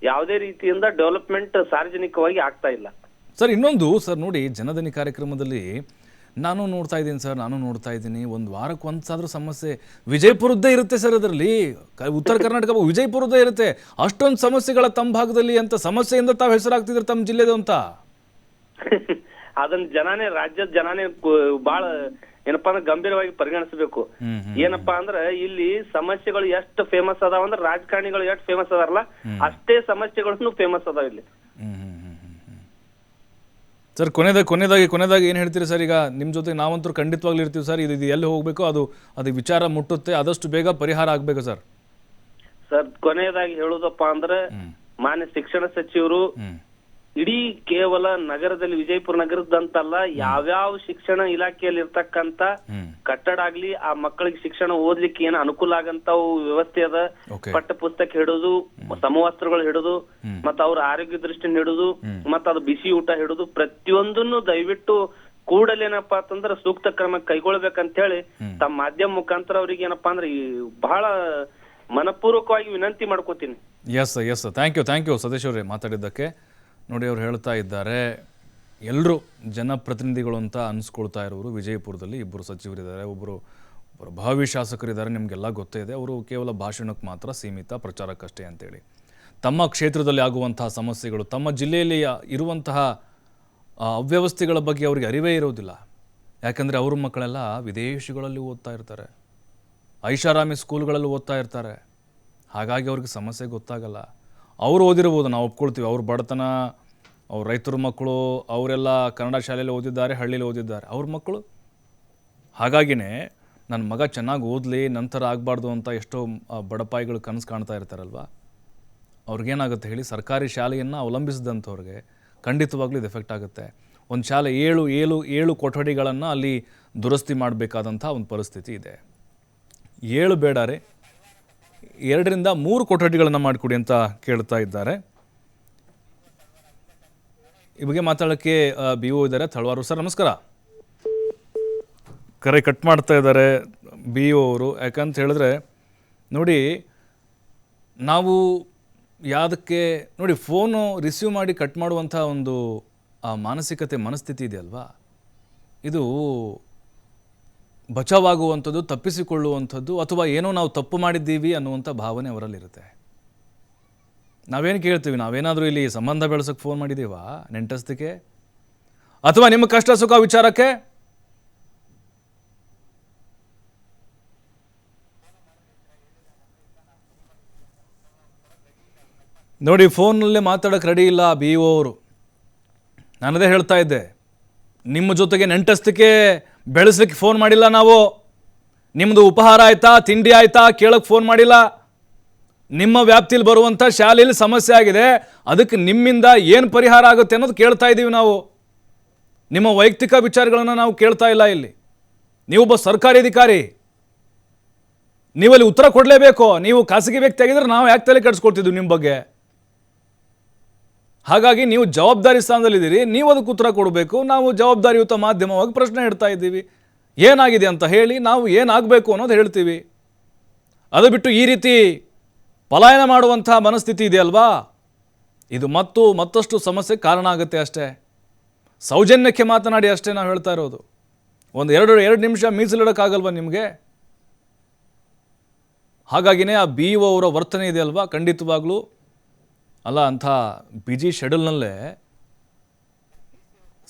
[SPEAKER 6] ಯಾವುದೇ ರೀತಿಯಿಂದ ಡೆವಲಪ್ಮೆಂಟ್ ಸಾರ್ವಜನಿಕವಾಗಿ ಆಗ್ತಾ ಇಲ್ಲ
[SPEAKER 1] ಸರ್. ಇನ್ನೊಂದು ಸರ್ ನೋಡಿ, ಜನದನಿ ಕಾರ್ಯಕ್ರಮದಲ್ಲಿ ನಾನು ನೋಡ್ತಾ ಇದ್ದೀನಿ ಒಂದು ವಾರಕ್ಕೆ ಒಂದ್ಸಾದ್ರೂ ಸಮಸ್ಯೆ ವಿಜಯಪುರದ್ದೇ ಇರುತ್ತೆ ಸರ್. ಅದರಲ್ಲಿ ಉತ್ತರ ಕರ್ನಾಟಕ ವಿಜಯಪುರದ್ದೇ ಇರುತ್ತೆ. ಅಷ್ಟೊಂದು ಸಮಸ್ಯೆಗಳ ತಮ್ಮ ಭಾಗದಲ್ಲಿ ಅಂತ ಸಮಸ್ಯೆಯಿಂದ ತಾವು ಹೆಸರಾಗ್ತಿದ್ರೆ ತಮ್ಮ ಜಿಲ್ಲೆದು ಅಂತ.
[SPEAKER 6] ಅದನ್ನ ರಾಜ್ಯದ ಜನಾನೇ ಬಹಳ ಏನಪ್ಪಾ ಅಂದ್ರೆ ಗಂಭೀರವಾಗಿ ಪರಿಗಣಿಸಬೇಕು. ಏನಪ್ಪಾ ಅಂದ್ರೆ ಇಲ್ಲಿ ಸಮಸ್ಯೆಗಳು ಎಷ್ಟು ಫೇಮಸ್ ಅದಾವ ಅಂದ್ರೆ ರಾಜಕಾರಣಿಗಳು ಎಷ್ಟು ಫೇಮಸ್ ಅದಾರಲ್ಲ ಅಷ್ಟೇ ಸಮಸ್ಯೆಗಳನ್ನು ಫೇಮಸ್ ಅದಾವ ಇಲ್ಲಿ.
[SPEAKER 1] ಸರ್ ಕೊನೆದಾಗಿ ಏನು ಹೇಳ್ತೀರಿ ಸರ್? ಈಗ ನಿಮ್ಮ ಜೊತೆ ನಾವಂತೂ ಖಂಡಿತವಾಗ್ಲೂ ಇರ್ತೀವಿ ಸರ್. ಇದು ಎಲ್ಲಿ ಹೋಗ್ಬೇಕು, ಅದು ವಿಚಾರ ಮುಟ್ಟುತ್ತೆ, ಆದಷ್ಟು ಬೇಗ ಪರಿಹಾರ ಆಗ್ಬೇಕು ಸರ್.
[SPEAKER 6] ಸರ್ ಕೊನೆಯದಾಗಿ ಹೇಳುದಪ್ಪ ಅಂದ್ರೆ ಮಾನ್ಯ ಶಿಕ್ಷಣ ಸಚಿವರು ಇಡೀ ಕೇವಲ ನಗರದಲ್ಲಿ ವಿಜಯಪುರ ನಗರದಂತಲ್ಲ, ಯಾವ್ಯಾವ ಶಿಕ್ಷಣ ಇಲಾಖೆಯಲ್ಲಿ ಇರ್ತಕ್ಕಂತ ಕಟ್ಟಡ ಆಗ್ಲಿ, ಆ ಮಕ್ಕಳಿಗೆ ಶಿಕ್ಷಣ ಓದ್ಲಿಕ್ಕೆ ಏನ ಅನುಕೂಲ ಆಗಂತಾವು ವ್ಯವಸ್ಥೆ ಅದ. ಪಠ್ಯ ಪುಸ್ತಕ ಹಿಡಿದು, ಸಮವಸ್ತ್ರಗಳು ಹಿಡಿದು, ಮತ್ತ ಅವ್ರ ಆರೋಗ್ಯ ದೃಷ್ಟಿಯಿಂದ ಹಿಡಿದು, ಮತ್ತ ಅದು ಬಿಸಿ ಊಟ ಹಿಡಿದು ಪ್ರತಿಯೊಂದನ್ನು ದಯವಿಟ್ಟು ಕೂಡಲೇನಪ್ಪಾ ಅಂತಂದ್ರೆ ಸೂಕ್ತ ಕ್ರಮ ಕೈಗೊಳ್ಬೇಕಂತ ಹೇಳಿ ತಮ್ಮ ಮಾಧ್ಯಮ ಮುಖಾಂತರ ಅವ್ರಿಗೆ ಏನಪ್ಪಾ ಅಂದ್ರೆ ಬಹಳ ಮನಪೂರ್ವಕವಾಗಿ ವಿನಂತಿ ಮಾಡ್ಕೋತೀನಿ.
[SPEAKER 1] ಎಸ್ ಥ್ಯಾಂಕ್ ಯು ಸತೀಶ್ ಅವರೇ ಮಾತಾಡಿದ್ದಕ್ಕೆ. ನೋಡಿ, ಅವ್ರು ಹೇಳ್ತಾ ಇದ್ದಾರೆ, ಎಲ್ಲರೂ ಜನಪ್ರತಿನಿಧಿಗಳು ಅಂತ ಅನಿಸ್ಕೊಳ್ತಾ ಇರೋರು ವಿಜಯಪುರದಲ್ಲಿ 2 ಸಚಿವರಿದ್ದಾರೆ, ಒಬ್ಬರು ಭಾವಿ ಶಾಸಕರಿದ್ದಾರೆ. ನಿಮಗೆಲ್ಲ ಗೊತ್ತೇ ಇದೆ, ಅವರು ಕೇವಲ ಭಾಷಣಕ್ಕೆ ಮಾತ್ರ ಸೀಮಿತ, ಪ್ರಚಾರಕ್ಕಷ್ಟೇ ಅಂತೇಳಿ. ತಮ್ಮ ಕ್ಷೇತ್ರದಲ್ಲಿ ಆಗುವಂತಹ ಸಮಸ್ಯೆಗಳು, ತಮ್ಮ ಜಿಲ್ಲೆಯಲ್ಲಿ ಇರುವಂತಹ ಅವ್ಯವಸ್ಥೆಗಳ ಬಗ್ಗೆ ಅವರಿಗೆ ಅರಿವೇ ಇರೋದಿಲ್ಲ. ಯಾಕಂದರೆ ಅವ್ರ ಮಕ್ಕಳೆಲ್ಲ ವಿದೇಶಗಳಲ್ಲಿ ಓದ್ತಾ ಇರ್ತಾರೆ, ಐಷಾರಾಮಿ ಸ್ಕೂಲ್ಗಳಲ್ಲಿ ಓದ್ತಾ ಇರ್ತಾರೆ. ಹಾಗಾಗಿ ಅವ್ರಿಗೆ ಸಮಸ್ಯೆ ಗೊತ್ತಾಗಲ್ಲ. ಅವರು ಓದಿರ್ಬೋದು, ನಾವು ಒಪ್ಕೊಳ್ತೀವಿ. ಅವ್ರ ಬಡತನ, ಅವ್ರ ರೈತರ ಮಕ್ಕಳು, ಅವರೆಲ್ಲ ಕನ್ನಡ ಶಾಲೆಯಲ್ಲಿ ಓದಿದ್ದಾರೆ, ಹಳ್ಳಿಯಲ್ಲಿ ಓದಿದ್ದಾರೆ. ಅವ್ರ ಮಕ್ಕಳು ಹಾಗಾಗಿನೇ ನನ್ನ ಮಗ ಚೆನ್ನಾಗಿ ಓದಲಿ, ನಂತರ ಆಗಬಾರ್ದು ಅಂತ ಎಷ್ಟೋ ಬಡಪಾಯಿಗಳು ಕನಸು ಕಾಣ್ತಾ ಇರ್ತಾರಲ್ವ, ಅವ್ರಿಗೇನಾಗುತ್ತೆ ಹೇಳಿ, ಸರ್ಕಾರಿ ಶಾಲೆಯನ್ನು ಅವಲಂಬಿಸಿದಂಥವ್ರಿಗೆ ಖಂಡಿತವಾಗ್ಲೂ ಇದು ಎಫೆಕ್ಟ್ ಆಗುತ್ತೆ. ಒಂದು ಶಾಲೆ 7 ಕೊಠಡಿಗಳನ್ನು ಅಲ್ಲಿ ದುರಸ್ತಿ ಮಾಡಬೇಕಾದಂಥ ಒಂದು ಪರಿಸ್ಥಿತಿ ಇದೆ. 7 ಬೇಡ ರೀ, 2ರಿಂದ 3 ಕೊಠಡಿಗಳನ್ನು ಮಾಡಿಕೊಡಿ ಅಂತ ಕೇಳ್ತಾ ಇದ್ದಾರೆ. ಈ ಬಗ್ಗೆ ಮಾತಾಡೋಕ್ಕೆ ಬಿ ಒ ಇದ್ದಾರೆ, ತಳವಾರು. ಸರ್ ನಮಸ್ಕಾರ. ಕರೆ ಕಟ್ ಮಾಡ್ತಾ ಇದ್ದಾರೆ ಬಿ ಒ ಅವರು. ಯಾಕಂತ ಹೇಳಿದ್ರೆ ನೋಡಿ, ನಾವು ಯಾವುದಕ್ಕೆ ನೋಡಿ ಫೋನು ರಿಸೀವ್ ಮಾಡಿ ಕಟ್ ಮಾಡುವಂಥ ಒಂದು ಮಾನಸಿಕತೆ, ಮನಸ್ಥಿತಿ ಇದೆಯಲ್ವಾ, ಇದು ಬಚಾವಾಗುವಂಥದ್ದು, ತಪ್ಪಿಸಿಕೊಳ್ಳುವಂಥದ್ದು, ಅಥವಾ ಏನೋ ನಾವು ತಪ್ಪು ಮಾಡಿದ್ದೀವಿ ಅನ್ನುವಂಥ ಭಾವನೆ ಅವರಲ್ಲಿರುತ್ತೆ. ನಾವೇನು ಕೇಳ್ತೀವಿ, ನಾವೇನಾದರೂ ಇಲ್ಲಿ ಸಂಬಂಧ ಬೆಳೆಸೋಕ್ಕೆ ಫೋನ್ ಮಾಡಿದ್ದೀವಾ, ನೆಂಟಸ್ತಿಕೆ, ಅಥವಾ ನಿಮ್ಮ ಕಷ್ಟ ಸುಖ ವಿಚಾರಕ್ಕೆ? ನೋಡಿ, ಫೋನಲ್ಲೇ ಮಾತಾಡೋಕ್ಕೆ ರೆಡಿ ಇಲ್ಲ ಬಿ ಒ ಅವರು. ನಾನದೇ ಹೇಳ್ತಾ ಇದ್ದೆ, ನಿಮ್ಮ ಜೊತೆಗೆ ನೆಂಟಸ್ತಿಕೆ ಬೆಳೆಸ್ಲಿಕ್ಕೆ ಫೋನ್ ಮಾಡಿಲ್ಲ ನಾವು. ನಿಮ್ಮದು ಉಪಹಾರ ಆಯಿತಾ, ತಿಂಡಿ ಆಯಿತಾ ಕೇಳೋಕ್ಕೆ ಫೋನ್ ಮಾಡಿಲ್ಲ. ನಿಮ್ಮ ವ್ಯಾಪ್ತಿಯಲ್ಲಿ ಬರುವಂಥ ಶಾಲೆಯಲ್ಲಿ ಸಮಸ್ಯೆ ಆಗಿದೆ, ಅದಕ್ಕೆ ನಿಮ್ಮಿಂದ ಏನು ಪರಿಹಾರ ಆಗುತ್ತೆ ಅನ್ನೋದು ಕೇಳ್ತಾ ಇದ್ದೀವಿ ನಾವು. ನಿಮ್ಮ ವೈಯಕ್ತಿಕ ವಿಚಾರಗಳನ್ನು ನಾವು ಕೇಳ್ತಾ ಇಲ್ಲ ಇಲ್ಲಿ. ನೀವೊಬ್ಬ ಸರ್ಕಾರಿ ಅಧಿಕಾರಿ, ನೀವಲ್ಲಿ ಉತ್ತರ ಕೊಡಲೇಬೇಕು. ನೀವು ಖಾಸಗಿ ವ್ಯಕ್ತಿ ಆಗಿದ್ರೆ ನಾವು ಯಾಕೆ ತಲೆ ಕೆಡಿಸ್ಕೊಳ್ತಿದ್ವಿ ನಿಮ್ಮ ಬಗ್ಗೆ? ಹಾಗಾಗಿ ನೀವು ಜವಾಬ್ದಾರಿ ಸ್ಥಾನದಲ್ಲಿದ್ದೀರಿ, ನೀವು ಅದಕ್ಕೆ ಉತ್ತರ ಕೊಡಬೇಕು. ನಾವು ಜವಾಬ್ದಾರಿಯುತ ಮಾಧ್ಯಮವಾಗಿ ಪ್ರಶ್ನೆ ಇಡ್ತಾ ಇದ್ದೀವಿ. ಏನಾಗಿದೆ ಅಂತ ಹೇಳಿ, ನಾವು ಏನಾಗಬೇಕು ಅನ್ನೋದು ಹೇಳ್ತೀವಿ. ಅದು ಬಿಟ್ಟು ಈ ರೀತಿ ಪಲಾಯನ ಮಾಡುವಂಥ ಮನಸ್ಥಿತಿ ಇದೆಯಲ್ವಾ, ಇದು ಮತ್ತಷ್ಟು ಸಮಸ್ಯೆ ಕಾರಣ ಆಗುತ್ತೆ ಅಷ್ಟೇ. ಸೌಜನ್ಯಕ್ಕೆ ಮಾತನಾಡಿ ಅಷ್ಟೇ ನಾವು ಹೇಳ್ತಾ ಇರೋದು. ಒಂದು 2 ನಿಮಿಷ ಮೀಸಲಿಡೋಕ್ಕಾಗಲ್ವ ನಿಮಗೆ? ಹಾಗಾಗಿನೇ ಆ ಬಿ ಒ ಅವರ ವರ್ತನೆ ಇದೆಯಲ್ವಾ, ಖಂಡಿತವಾಗ್ಲೂ ಅಲ್ಲ, ಅಂಥ ಬಿಜಿ ಶೆಡ್ಯೂಲ್ನಲ್ಲೇ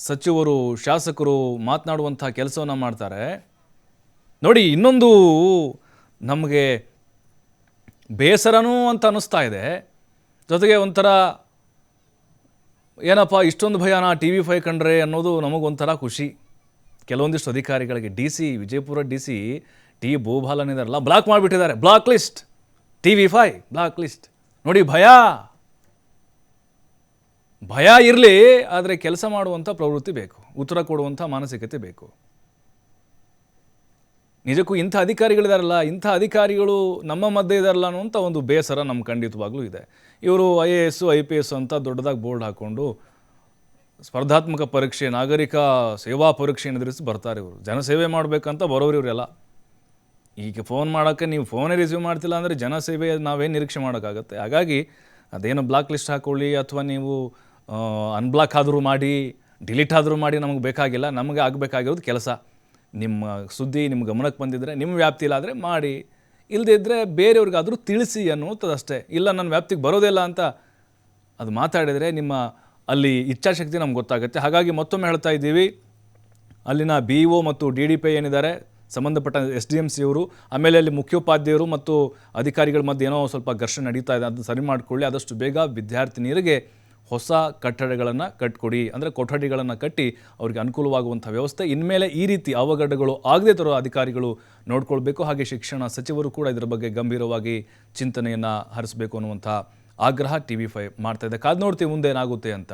[SPEAKER 1] ಸಚಿವರು, ಶಾಸಕರು ಮಾತನಾಡುವಂಥ ಕೆಲಸವನ್ನು ಮಾಡ್ತಾರೆ. ನೋಡಿ, ಇನ್ನೊಂದು ನಮಗೆ ಬೇಸರನೂ ಅಂತ ಅನ್ನಿಸ್ತಾ ಇದೆ, ಜೊತೆಗೆ ಒಂಥರ ಏನಪ್ಪ ಇಷ್ಟೊಂದು ಭಯನ TV5 ಕಂಡ್ರೆ ಅನ್ನೋದು ನಮಗೊಂಥರ ಖುಷಿ. ಕೆಲವೊಂದಿಷ್ಟು ಅಧಿಕಾರಿಗಳಿಗೆ DC Vijayapura DC T Bhupalan ಇದಾರಲ್ಲ, ಬ್ಲಾಕ್ ಮಾಡಿಬಿಟ್ಟಿದ್ದಾರೆ. Block list, TV5 block list. ನೋಡಿ, ಭಯ ಇರಲಿ, ಆದರೆ ಕೆಲಸ ಮಾಡುವಂಥ ಪ್ರವೃತ್ತಿ ಬೇಕು, ಉತ್ತರ ಕೊಡುವಂಥ ಮಾನಸಿಕತೆ ಬೇಕು. ನಿಜಕ್ಕೂ ಇಂಥ ಅಧಿಕಾರಿಗಳಿದಾರಲ್ಲ, ಇಂಥ ಅಧಿಕಾರಿಗಳು ನಮ್ಮ ಮಧ್ಯೆ ಇದಾರಲ್ಲ ಅನ್ನುವಂಥ ಒಂದು ಬೇಸರ ನಮ್ಮ ಖಂಡಿತವಾಗ್ಲೂ ಇದೆ. ಇವರು IAS IPS ಅಂತ ದೊಡ್ಡದಾಗಿ ಬೋರ್ಡ್ ಹಾಕ್ಕೊಂಡು ಸ್ಪರ್ಧಾತ್ಮಕ ಪರೀಕ್ಷೆ, ನಾಗರಿಕ ಸೇವಾ ಪರೀಕ್ಷೆ ಎದುರಿಸಿ ಬರ್ತಾರೆ. ಇವರು ಜನಸೇವೆ ಮಾಡಬೇಕಂತ ಬರೋರು ಇವರೆಲ್ಲ. ಈಗ ಫೋನ್ ಮಾಡೋಕ್ಕೆ ನೀವು ಫೋನೇ ರಿಸೀವ್ ಮಾಡ್ತಿಲ್ಲ ಅಂದರೆ ಜನಸೇವೆ ನಾವೇನು ನಿರೀಕ್ಷೆ ಮಾಡೋಕ್ಕಾಗತ್ತೆ? ಹಾಗಾಗಿ ಅದೇನು ಬ್ಲಾಕ್ ಲಿಸ್ಟ್ ಹಾಕ್ಕೊಳ್ಳಿ, ಅಥವಾ ನೀವು ಅನ್ಬ್ಲಾಕ್ ಆದರೂ ಮಾಡಿ, ಡಿಲೀಟ್ ಆದರೂ ಮಾಡಿ, ನಮಗೆ ಬೇಕಾಗಿಲ್ಲ. ನಮಗೆ ಆಗಬೇಕಾಗಿರೋದು ಕೆಲಸ. ನಿಮ್ಮ ಸುದ್ದಿ ನಿಮ್ಮ ಗಮನಕ್ಕೆ ಬಂದಿದ್ದರೆ, ನಿಮ್ಮ ವ್ಯಾಪ್ತಿಲಾದರೆ ಮಾಡಿ, ಇಲ್ಲದೇ ಇದ್ದರೆ ಬೇರೆಯವ್ರಿಗಾದರೂ ತಿಳಿಸಿ ಅನ್ನುವಂಥದ್ದಷ್ಟೇ. ಇಲ್ಲ ನನ್ನ ವ್ಯಾಪ್ತಿಗೆ ಬರೋದಿಲ್ಲ ಅಂತ ಅದು ಮಾತಾಡಿದರೆ ನಿಮ್ಮ ಅಲ್ಲಿ ಇಚ್ಛಾಶಕ್ತಿ ನಮ್ಗೆ ಗೊತ್ತಾಗುತ್ತೆ. ಹಾಗಾಗಿ ಮತ್ತೊಮ್ಮೆ ಹೇಳ್ತಾ ಇದ್ದೀವಿ, ಅಲ್ಲಿನ BO ಮತ್ತು DDP ಏನಿದ್ದಾರೆ, ಸಂಬಂಧಪಟ್ಟ SDMC ಅವರು, ಆಮೇಲೆ ಅಲ್ಲಿ ಮುಖ್ಯೋಪಾಧ್ಯಾಯರು ಮತ್ತು ಅಧಿಕಾರಿಗಳ ಮಧ್ಯೆ ಏನೋ ಸ್ವಲ್ಪ ಘರ್ಷಣೆ ನಡೀತಾ ಇದೆ, ಅದನ್ನು ಸರಿ ಮಾಡಿಕೊಳ್ಳಿ. ಆದಷ್ಟು ಬೇಗ ವಿದ್ಯಾರ್ಥಿನಿಯರಿಗೆ ಹೊಸ ಕಟ್ಟಡಗಳನ್ನು ಕಟ್ಟಿಕೊಡಿ, ಅಂದರೆ ಕೊಠಡಿಗಳನ್ನು ಕಟ್ಟಿ ಅವರಿಗೆ ಅನುಕೂಲವಾಗುವಂಥ ವ್ಯವಸ್ಥೆ. ಇನ್ಮೇಲೆ ಈ ರೀತಿ ಅವಘಡಗಳು ಆಗದೇ ತರೋ ಅಧಿಕಾರಿಗಳು ನೋಡ್ಕೊಳ್ಬೇಕು. ಹಾಗೆ ಶಿಕ್ಷಣ ಸಚಿವರು ಕೂಡ ಇದರ ಬಗ್ಗೆ ಗಂಭೀರವಾಗಿ ಚಿಂತನೆಯನ್ನು ಹರಿಸಬೇಕು ಅನ್ನುವಂಥ ಆಗ್ರಹ TV5 ಮಾಡ್ತಾ ಇದೆ. ಕಾದು ನೋಡ್ತೀವಿ ಮುಂದೆ ಏನಾಗುತ್ತೆ ಅಂತ.